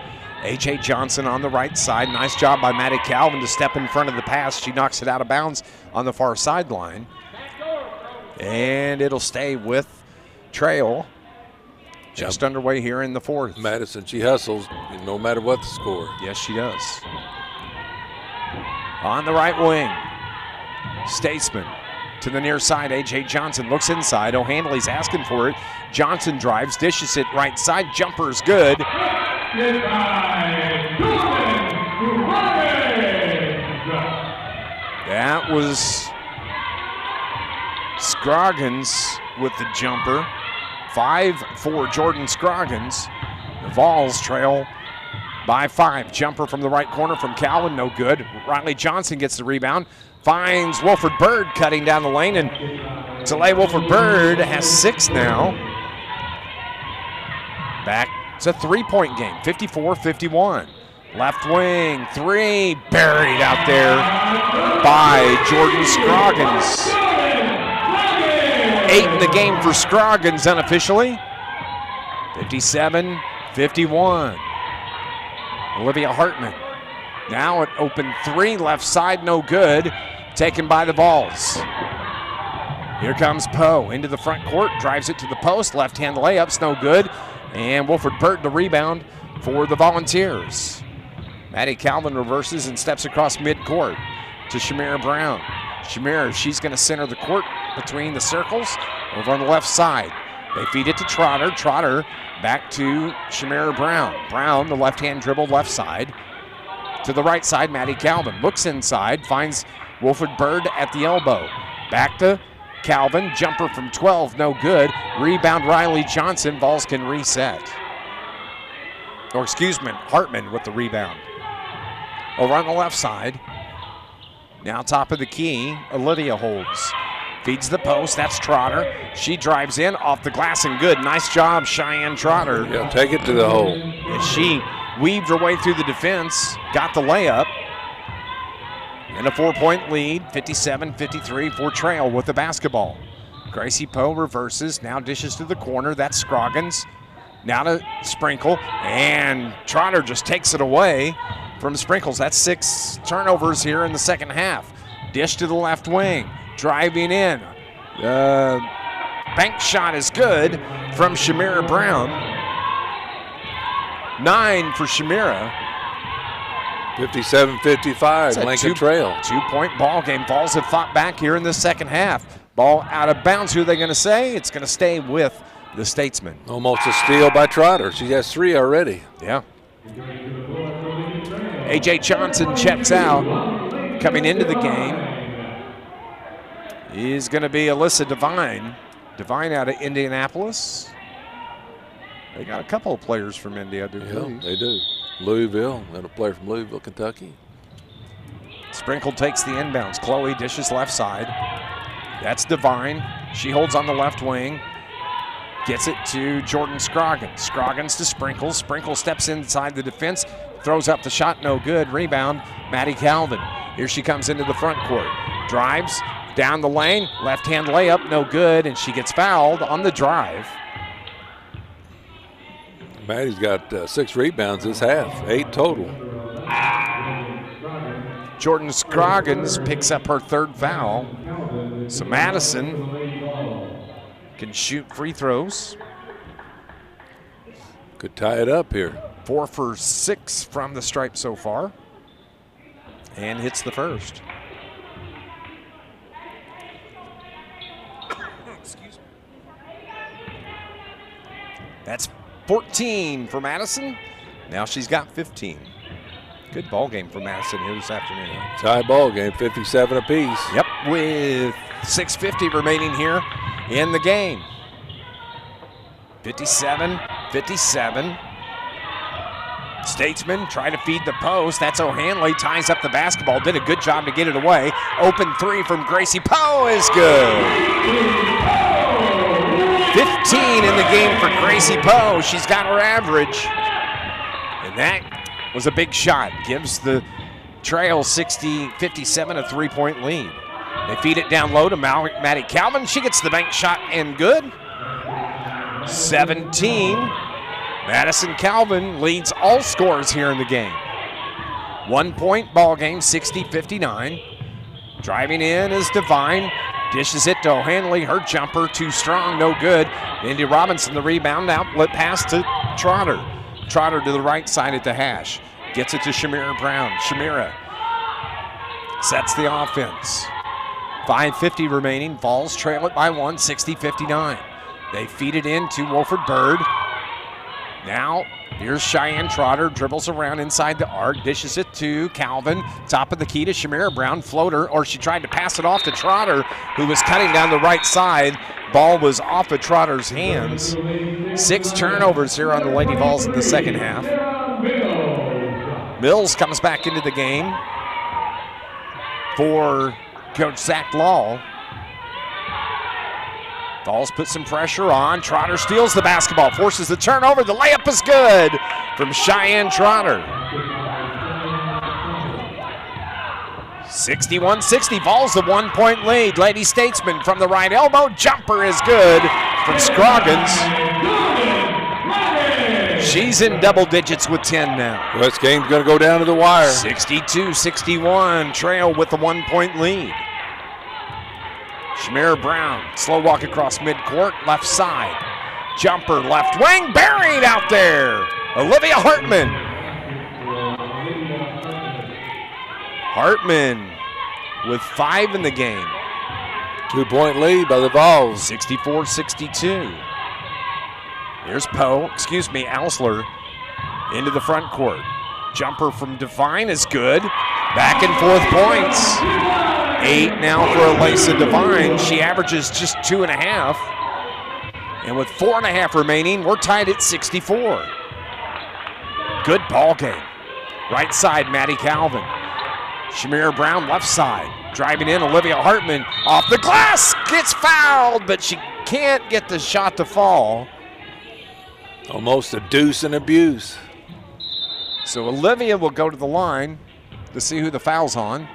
A.J. Johnson on the right side. Nice job by Maddie Calvin to step in front of the pass. She knocks it out of bounds on the far sideline. And it'll stay with Trail. Just underway here in the fourth. Madison, she hustles no matter what the score. Yes, she does. On the right wing, Statesman to the near side. A.J. Johnson looks inside. O'Handley's asking for it. Johnson drives, dishes it right side. Jumper's good. That was Scroggins with the jumper. 5 for Jordan Scroggins. The Vols trail by 5. Jumper from the right corner from Calvin, no good. Riley Johnson gets the rebound. Finds Wilford Bird cutting down the lane, and Talay Wilford Bird has 6 now. Back It's a 3-point game, 54-51. Left wing, 3, buried out there by Jordan Scroggins. 8 in the game for Scroggins unofficially. 57-51. Olivia Hartman. Now an open 3, left side, no good. Taken by the Vols. Here comes Poe into the front court, drives it to the post. Left-hand layups, no good. And Wilfred Burt the rebound for the Volunteers. Maddie Calvin reverses and steps across midcourt to Shamira Brown. Shamira, she's going to center the court between the circles over on the left side. They feed it to Trotter. Trotter back to Shamira Brown. Brown, the left-hand dribble left side. To the right side, Maddie Calvin looks inside, finds Wilfred Bird at the elbow. Back to Calvin, jumper from 12, no good. Rebound Riley Johnson, Vols can reset. Or excuse me, Hartman with the rebound. Over on the left side, now top of the key, Olivia holds. Feeds the post, that's Trotter. She drives in, off the glass and good. Nice job, Cheyenne Trotter. Yeah, take it to the hole. And she weaved her way through the defense, got the layup. And a 4-point lead, 57-53 for Trail with the basketball. Gracie Poe reverses, now dishes to the corner. That's Scroggins. Now to Sprinkle, and Trotter just takes it away from Sprinkles. That's 6 turnovers here in the second half. Dish to the left wing, driving in. Bank shot is good from Shamira Brown. 9 for Shamira. 57-55, Lincoln Trail. 2-point ball game. Vols have fought back here in the second half. Ball out of bounds. Who are they going to say? It's going to stay with the Statesman. Almost a steal by Trotter. She has 3 already. Yeah. A.J. Johnson checks out. Coming into the game is going to be Alyssa Devine. Devine out of Indianapolis. They got a couple of players from India, do Yeah, they do. Louisville, and a player from Louisville, Kentucky. Sprinkle takes the inbounds. Chloe dishes left side. That's Devine. She holds on the left wing. Gets it to Jordan Scroggins. Scroggins to Sprinkle. Sprinkle steps inside the defense. Throws up the shot, no good. Rebound, Maddie Calvin. Here she comes into the front court. Drives down the lane. Left-hand layup, no good. And she gets fouled on the drive. Maddie's got 6 rebounds this half, 8 total. Jordan Scroggins picks up her 3rd foul. So Madison can shoot free throws. Could tie it up here. 4 for 6 from the stripe so far. And hits the first. Excuse me. That's 14 for Madison. Now she's got 15. Good ball game for Madison here this afternoon. Tie ball game, 57 apiece. Yep, with 6:50 remaining here in the game. 57-57. Statesman try to feed the post. That's O'Hanley, ties up the basketball. Did a good job to get it away. Open 3 from Gracie Poe is good. 15 in the game for Gracie Poe. She's got her average. And that was a big shot. Gives the Trail 57 a 3-point lead. They feed it down low to Maddie Calvin. She gets the bank shot and good. 17. Madison Calvin leads all scores here in the game. 1-point ball game, 60-59. Driving in is Devine. Dishes it to O'Hanley. Her jumper too strong, no good. Indy Robinson the rebound, outlet pass to Trotter. Trotter to the right side at the hash. Gets it to Shamira Brown. Shamira sets the offense. 5:50 remaining. Vols trail it by 1, 60-59. They feed it in to Wilfred Bird. Now, here's Cheyenne Trotter, dribbles around inside the arc, dishes it to Calvin, top of the key to Shamira Brown, floater, or she tried to pass it off to Trotter, who was cutting down the right side. Ball was off of Trotter's hands. 6 turnovers here on the Lady Vols in the second half. Mills comes back into the game for Coach Zach Law. Falls put some pressure on. Trotter steals the basketball, forces the turnover. The layup is good from Cheyenne Trotter. 61-60, Vols the 1-point lead. Lady Statesman from the right elbow. Jumper is good from Scroggins. She's in double digits with 10 now. Well, this game's going to go down to the wire. 62-61, Trail with the 1-point lead. Shamir Brown, slow walk across midcourt, left side. Jumper, left wing, buried out there. Olivia Hartman. Hartman with 5 in the game. 2-point lead by the Vols. 64-62. Here's Alsler into the front court. Jumper from Devine is good. Back and forth points. 8 now for Alyssa Devine. She averages just 2.5. And with 4.5 remaining, we're tied at 64. Good ball game. Right side, Maddie Calvin. Shamir Brown, left side. Driving in, Olivia Hartman off the glass. Gets fouled, but she can't get the shot to fall. Almost a deuce and abuse. So Olivia will go to the line to see who the foul's on.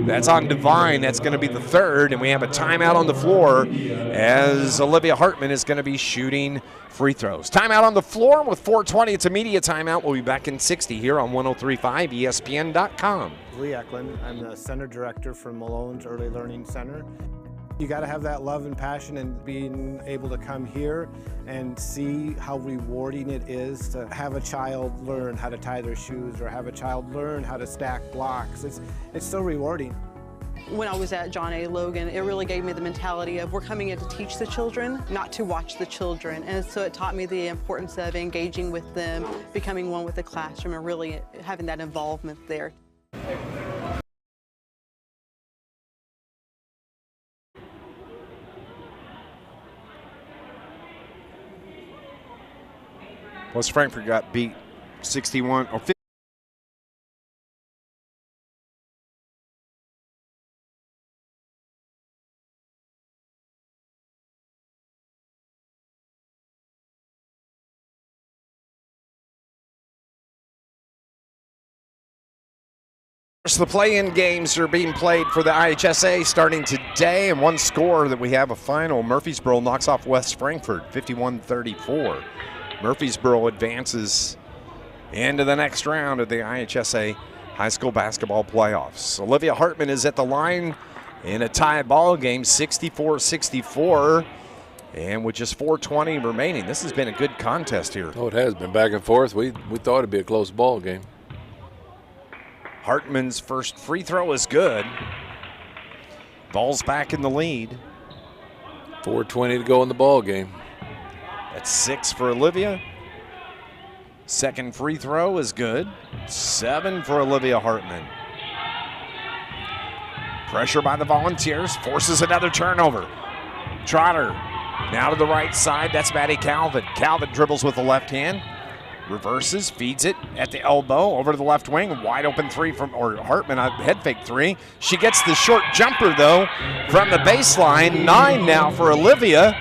That's on Devine. That's going to be the third, and we have a timeout on the floor as Olivia Hartman is going to be shooting free throws. Timeout on the floor with 4:20. It's a media timeout. We'll be back in 60 here on 103.5 ESPN.com. Lee Eklund. I'm the Center Director for Malone's Early Learning Center. You got to have that love and passion, and being able to come here and see how rewarding it is to have a child learn how to tie their shoes or have a child learn how to stack blocks. It's so rewarding. When I was at John A. Logan, it really gave me the mentality of we're coming in to teach the children, not to watch the children. And so it taught me the importance of engaging with them, becoming one with the classroom, and really having that involvement there. West Frankfort got beat 61 or 50. The play-in games are being played for the IHSA starting today, and one score that we have a final. Murfreesboro knocks off West Frankfort 51-34. Murfreesboro advances into the next round of the IHSA high school basketball playoffs. Olivia Hartman is at the line in a tie ball game, 64-64, and with just 4:20 remaining. This has been a good contest here. Oh, it has been back and forth. We thought it'd be a close ball game. Hartman's first free throw is good. Ball's back in the lead. 4:20 to go in the ball game. That's 6 for Olivia. Second free throw is good. 7 for Olivia Hartman. Pressure by the Volunteers, forces another turnover. Trotter now to the right side, that's Maddie Calvin. Calvin dribbles with the left hand, reverses, feeds it at the elbow, over to the left wing, wide open three from, or Hartman, a head fake three. She gets the short jumper though from the baseline. 9 now for Olivia.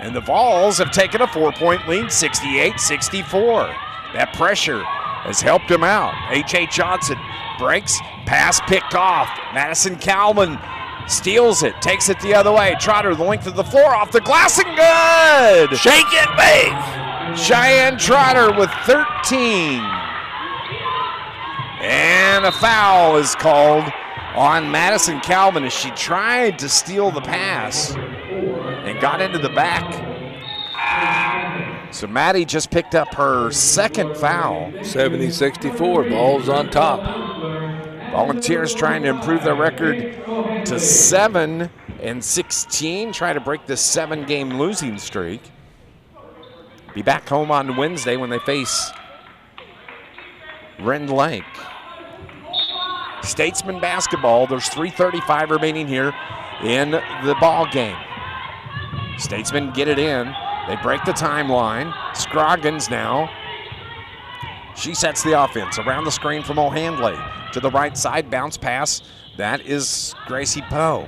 And the Vols have taken a 4-point lead, 68-64. That pressure has helped them out. H.H. Johnson breaks, pass picked off. Madison Calvin steals it, takes it the other way. Trotter the length of the floor, off the glass and good! Shake it, bake! Cheyenne Trotter with 13. And a foul is called on Madison Calvin as she tried to steal the pass and got into the back. So Maddie just picked up her second foul. 70-64, Vols on top. Volunteers trying to improve their record to 7-16, try to break this 7-game losing streak. Be back home on Wednesday when they face Rend Lake. Statesman basketball, there's 3:35 remaining here in the ball game. Statesman get it in. They break the timeline. Scroggins now. She sets the offense around the screen from O'Handley. To the right side, bounce pass. That is Gracie Poe.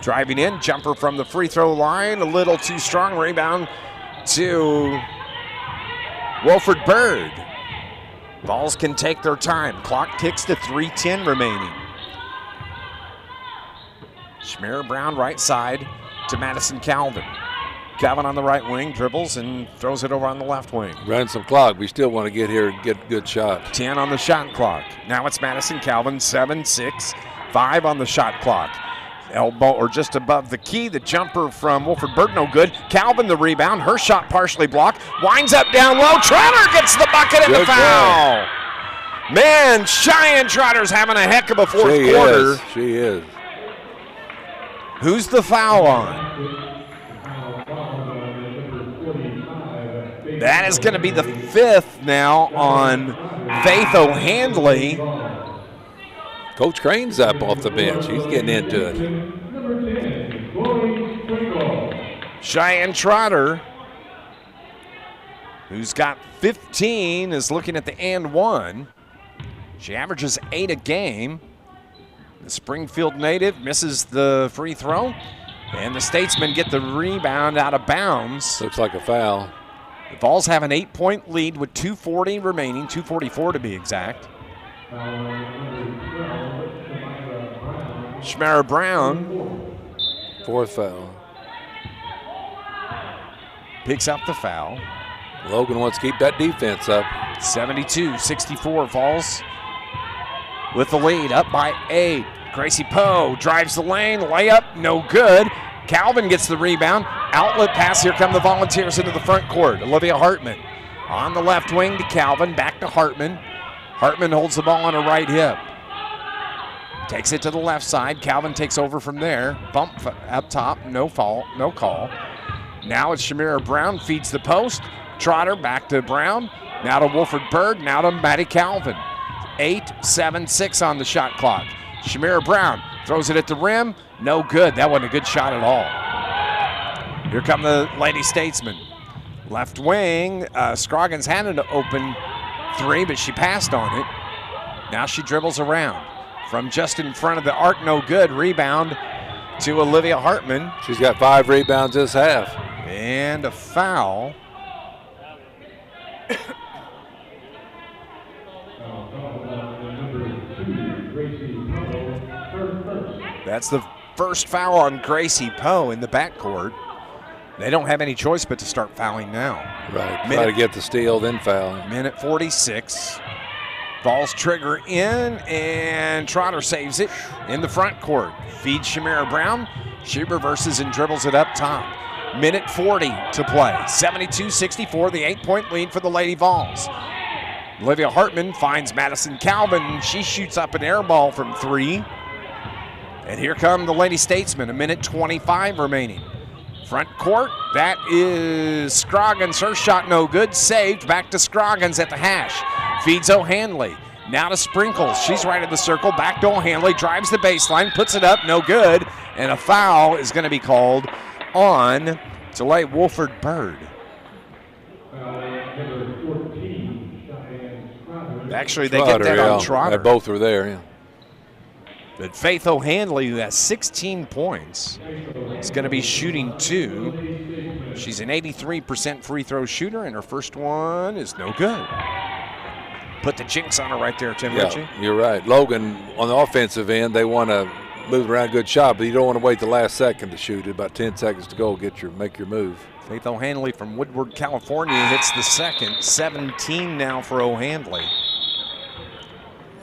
Driving in, jumper from the free throw line, a little too strong. Rebound to Wilford Bird. Vols can take their time. Clock ticks to 3:10 remaining. Shamira Brown right side to Madison Calvin. Calvin on the right wing, dribbles and throws it over on the left wing. Running some clock. We still want to get here and get a good shot. 10 on the shot clock. Now it's Madison Calvin, 7, 6, 5 on the shot clock. Elbow or just above the key. The jumper from Wilford Bird, no good. Calvin the rebound. Her shot partially blocked. Winds up down low. Trotter gets the bucket and the foul. Man, Cheyenne Trotter's having a heck of a fourth quarter. She is. Who's the foul on? That is going to be the 5th now on Faith O'Handley. Coach Crane's up off the bench. He's getting into it. Cheyenne Trotter, who's got 15, is looking at the and one. She averages 8 a game. The Springfield native misses the free throw, and the Statesmen get the rebound out of bounds. Looks like a foul. The Vols have an 8-point lead with 2:40 remaining, 2:44 to be exact. Shamira Brown. 4th foul. Picks up the foul. Logan wants to keep that defense up. 72-64 Vols with the lead, up by 8. Gracie Poe drives the lane, layup, no good. Calvin gets the rebound. Outlet pass, here come the Volunteers into the front court. Olivia Hartman on the left wing to Calvin, back to Hartman. Hartman holds the ball on her right hip. Takes it to the left side. Calvin takes over from there. Bump up top, no call. Now it's Shamira Brown, feeds the post. Trotter back to Brown. Now to Wilford Bird, now to Maddie Calvin. 8, 7, 6 on the shot clock. Shamira Brown throws it at the rim. No good. That wasn't a good shot at all. Here come the Lady Statesmen. Left wing, Scroggins had an open 3, but she passed on it. Now she dribbles around. From just in front of the arc, no good. Rebound to Olivia Hartman. She's got 5 rebounds this half. And a foul. That's the first foul on Gracie Poe in the backcourt. They don't have any choice but to start fouling now. Right, try to get the steal, then foul. Minute 46. Vols trigger in, and Trotter saves it in the front court. Feeds Shamira Brown. She reverses and dribbles it up top. Minute 40 to play. 72-64, the 8-point lead for the Lady Vols. Olivia Hartman finds Madison Calvin. She shoots up an air ball from 3. And here come the Lady Statesmen, a minute 25 remaining. Front court, that is Scroggins. Her shot no good, saved. Back to Scroggins at the hash. Feeds O'Handley. Now to Sprinkles. She's right in the circle. Back to O'Handley. Drives the baseline. Puts it up. No good. And a foul is going to be called on Delay Wolford Bird. Actually, they get that on Trotter. They both were there, yeah. But Faith O'Handley, who has 16 points, is going to be shooting 2. She's an 83% free throw shooter, and her first one is no good. Put the jinx on her right there, Tim Ritchie. You're right. Logan, on the offensive end, they want to move around a good shot, but you don't want to wait the last second to shoot it. About 10 seconds to go, make your move. Faith O'Handley from Woodward, California hits the second. 17 now for O'Handley.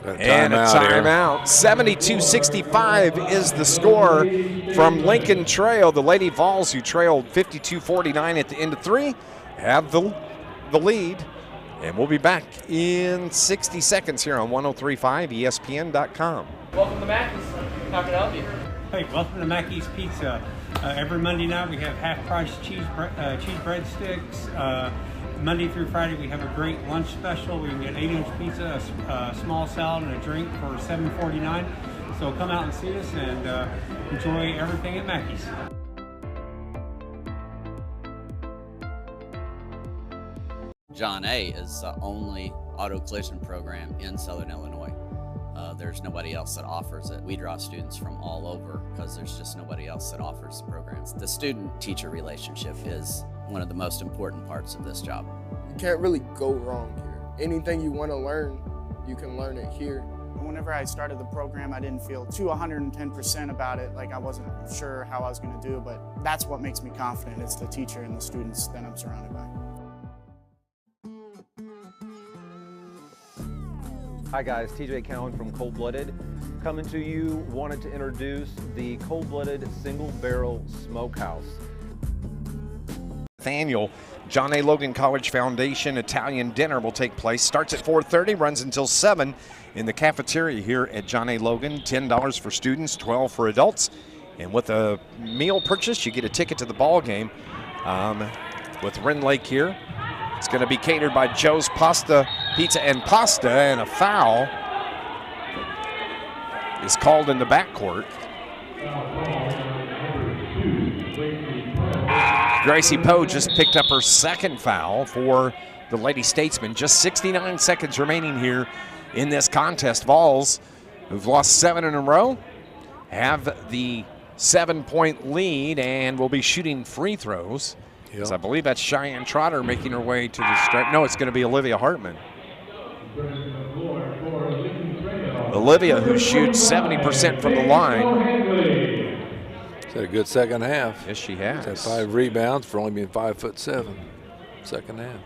And a timeout. 72-65 is the score from Lincoln Trail. The Lady Vols, who trailed 52-49 at the end of 3, have the lead. And we'll be back in 60 seconds here on 103.5 ESPN.com. Welcome to Mackey's. How can I help you? Hey, welcome to Mackey's Pizza. Every Monday night we have half-price cheese breadsticks. Monday through Friday we have a great lunch special. We can get 8-inch pizza, a small salad, and a drink for $7.49. So come out and see us and enjoy everything at Mackey's. John A. is the only auto collision program in Southern Illinois. There's nobody else that offers it. We draw students from all over because there's just nobody else that offers the programs. The student-teacher relationship is one of the most important parts of this job. You can't really go wrong here. Anything you want to learn, you can learn it here. Whenever I started the program, I didn't feel too 110% about it. Like I wasn't sure how I was going to do, but that's what makes me confident. It's the teacher and the students that I'm surrounded by. Hi guys, TJ Cowan from Cold Blooded. Coming to you, wanted to introduce the Cold Blooded Single Barrel Smokehouse. Annual John A. Logan College Foundation Italian dinner will take place. Starts at 4:30, runs until 7 in the cafeteria here at John A. Logan. $10 for students, $12 for adults. And with a meal purchase, you get a ticket to the ball game. With Wren Lake here, it's going to be catered by Joe's Pasta, Pizza and Pasta, and a foul is called in the backcourt. Gracie Poe just picked up her second foul for the Lady Statesmen. Just 69 seconds remaining here in this contest. Vols, who've lost 7 in a row, have the 7-point lead and will be shooting free throws. Yep. So I believe that's Cheyenne Trotter making her way to the stripe. No, it's going to be Olivia Hartman. Olivia, who shoots 70% from the line. She's had a good second half. Yes, she has. She's had 5 rebounds for only being 5'7". Second half.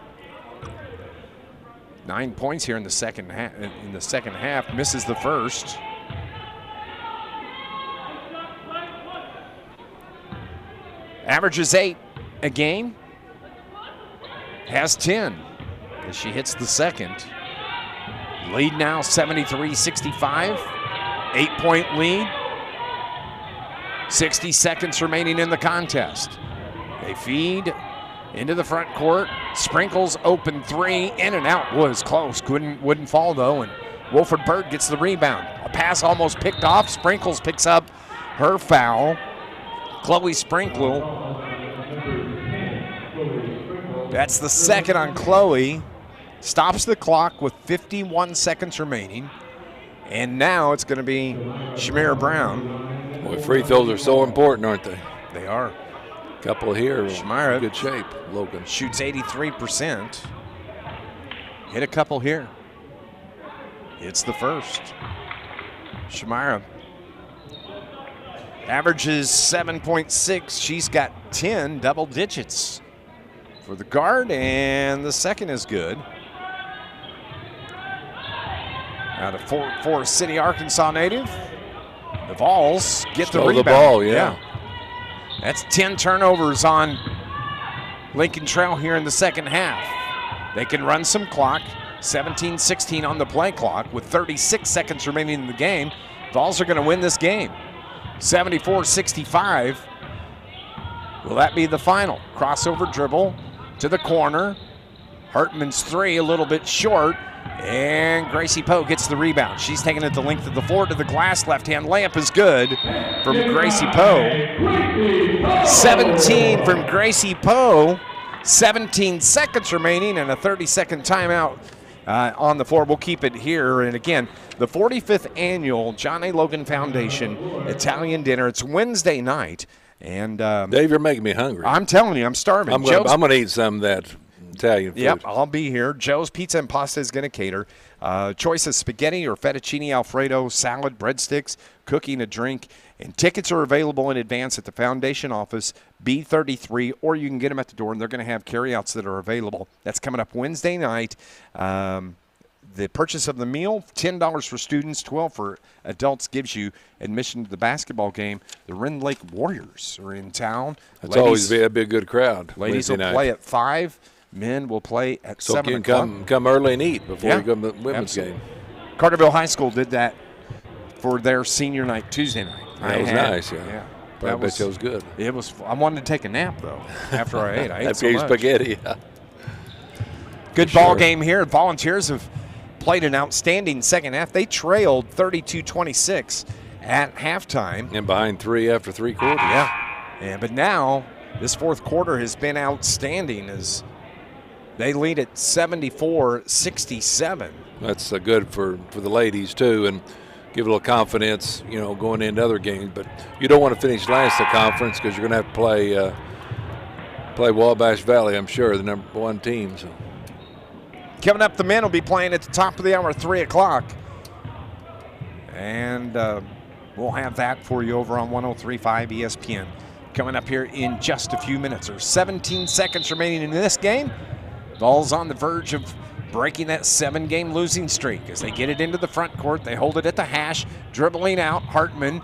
9 points here in the second half. Misses the first. Averages 8 a game. Has 10 as she hits the second. Lead now 73-65. 8-point lead. 60 seconds remaining in the contest. They feed into the front court. Sprinkles open 3, in and out. Was close, wouldn't fall though, and Wolford Bird gets the rebound. A pass almost picked off. Sprinkles picks up her foul. Chloe Sprinkle. That's the second on Chloe. Stops the clock with 51 seconds remaining. And now it's going to be Shamira Brown. Boy, free throws are so important, aren't they? They are. Couple here. Shamira, good shape. Logan shoots 83%. Hit a couple here. Hits the first. Shamira averages 7.6. She's got 10 double digits for the guard, and the second is good. Out of Forest City, Arkansas native. The Vols get the rebound. The ball, yeah. That's 10 turnovers on Lincoln Trail here in the second half. They can run some clock. 17-16 on the play clock with 36 seconds remaining in the game. Vols are going to win this game. 74-65. Will that be the final? Crossover dribble to the corner. Hartman's 3 a little bit short. And Gracie Poe gets the rebound. She's taking it the length of the floor to the glass. Left-hand layup is good from Gracie Poe. 17 from Gracie Poe. 17 seconds remaining and a 30-second timeout on the floor. We'll keep it here. And again, the 45th annual John A. Logan Foundation Italian dinner. It's Wednesday night. And Dave, you're making me hungry. I'm telling you, I'm starving. I'm going to eat some of that Italian food. Yep, I'll be here. Joe's Pizza and Pasta is going to cater. Choice of spaghetti or fettuccine Alfredo, salad, breadsticks, cooking, a drink. And tickets are available in advance at the Foundation office, B33, or you can get them at the door, and they're going to have carryouts that are available. That's coming up Wednesday night. The purchase of the meal, $10 for students, $12 for adults, gives you admission to the basketball game. The Wren Lake Warriors are in town. It's always be a good crowd. Ladies will play at 5. Men will play at 7 you o'clock. can come early and eat before you go to the women's game. Carterville High School did that for their senior night Tuesday night. That was nice, yeah. I bet you it was good. It was. I wanted to take a nap, though, after I ate. I ate so much. Spaghetti, yeah. Good ball game here. Volunteers have played an outstanding second half. They trailed 32-26 at halftime. And behind 3 after 3 quarters. Yeah. But now this fourth quarter has been outstanding as they lead at 74-67. That's good for the ladies too, and give a little confidence, you know, going into other games. But you don't want to finish last in the conference because you're going to have to play Wabash Valley, I'm sure, the #1 team. So. Coming up, the men will be playing at the top of the hour, 3 o'clock. And we'll have that for you over on 103.5 ESPN. Coming up here in just a few minutes. There's 17 seconds remaining in this game. Vols on the verge of breaking that 7-game losing streak. As they get it into the front court, they hold it at the hash, dribbling out. Hartman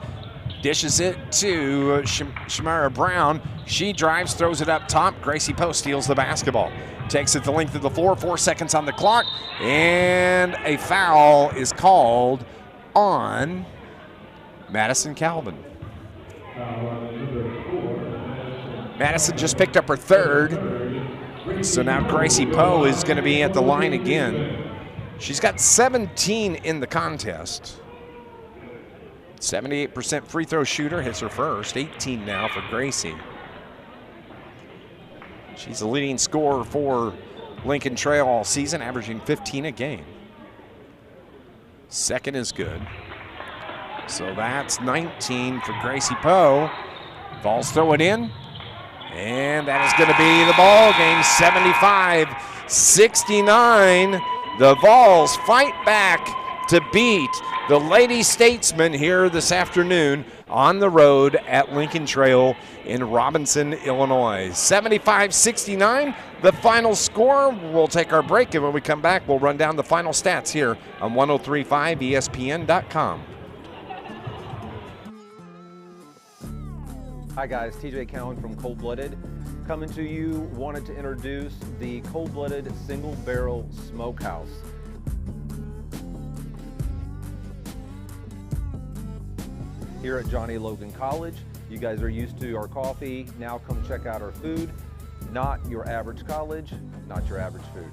dishes it to Shamara Brown. She drives, throws it up top. Gracie Poe steals the basketball. Takes it the length of the floor, 4 seconds on the clock, and a foul is called on Madison Calvin. Madison just picked up her 3rd, so now Gracie Poe is going to be at the line again. She's got 17 in the contest. 78% free throw shooter, hits her first, 18 now for Gracie. She's the leading scorer for Lincoln Trail all season, averaging 15 a game. Second is good. So that's 19 for Gracie Poe. Vols throw it in, and that is going to be the ball game. 75-69. The Vols fight back to beat the Lady Statesmen here this afternoon on the road at Lincoln Trail in Robinson, Illinois. 75-69, the final score. We'll take our break, and when we come back, we'll run down the final stats here on 103.5 ESPN.com. Hi guys, TJ Cowan from Cold Blooded. Coming to you, wanted to introduce the Cold Blooded Single Barrel Smokehouse. Here at Johnny Logan College, you guys are used to our coffee. Now come check out our food. Not your average college, not your average food.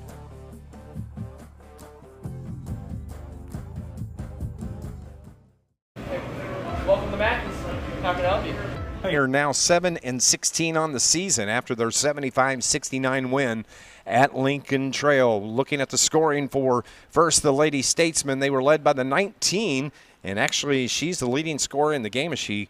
Welcome to Mackey's. How can I help you? They are now 7-16 on the season after their 75-69 win at Lincoln Trail. Looking at the scoring for first the Lady Statesmen, they were led by the 19, and actually she's the leading scorer in the game as she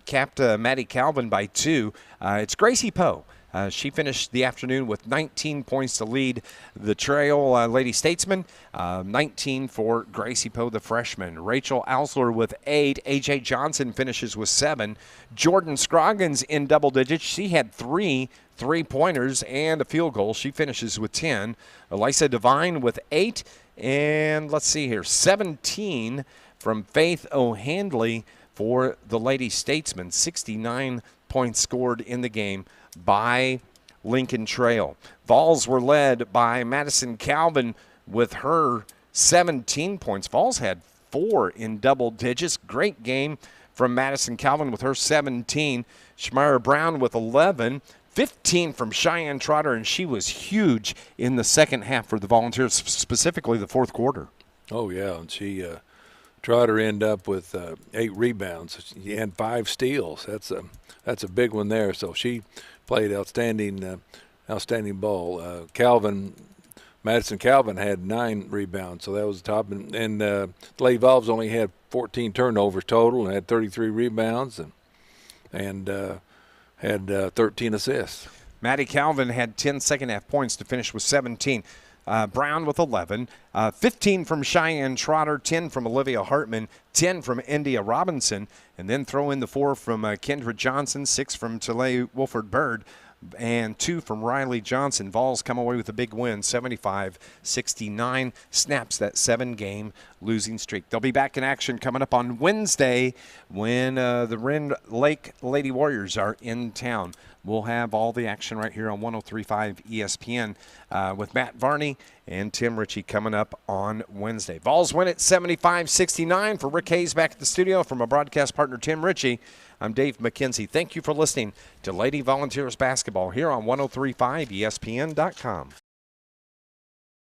capped Maddie Calvin by 2. It's Gracie Poe. She finished the afternoon with 19 points to lead the Trail Lady Statesmen, 19 for Gracie Poe, the freshman. Rachel Ausler with 8. A.J. Johnson finishes with 7. Jordan Scroggins in double digits. She had 3 3-pointers and a field goal. She finishes with 10. Elisa Devine with 8. And let's see here, 17 from Faith O'Handley for the Lady Statesmen. 69 points scored in the game by Lincoln Trail. Vols were led by Madison Calvin with her 17 points. Vols had 4 in double digits. Great game from Madison Calvin with her 17. Shamara Brown with 11. 15 from Cheyenne Trotter, and she was huge in the second half for the Volunteers, specifically the fourth quarter. Oh, yeah, and she Trotter ended up with 8 rebounds and 5 steals. That's a big one there. So she played outstanding ball. Madison Calvin had 9 rebounds, so that was the top. And the Lady Vols only had 14 turnovers total and had 33 rebounds and had 13 assists. Maddie Calvin had 10 second-half points to finish with 17. Brown with 11. 15 from Cheyenne Trotter, 10 from Olivia Hartman, 10 from India Robinson, and then throw in the 4 from Kendra Johnson, 6 from Tillay Wolford Bird, and 2 from Riley Johnson. Vols come away with a big win, 75-69, snaps that 7-game losing streak. They'll be back in action coming up on Wednesday when the Rend Lake Lady Warriors are in town. We'll have all the action right here on 103.5 ESPN with Matt Varney and Tim Ritchie coming up on Wednesday. Vols win at 75-69. For Rick Hayes back at the studio, from a broadcast partner Tim Ritchie, I'm Dave McKenzie. Thank you for listening to Lady Volunteers Basketball here on 103.5 ESPN.com.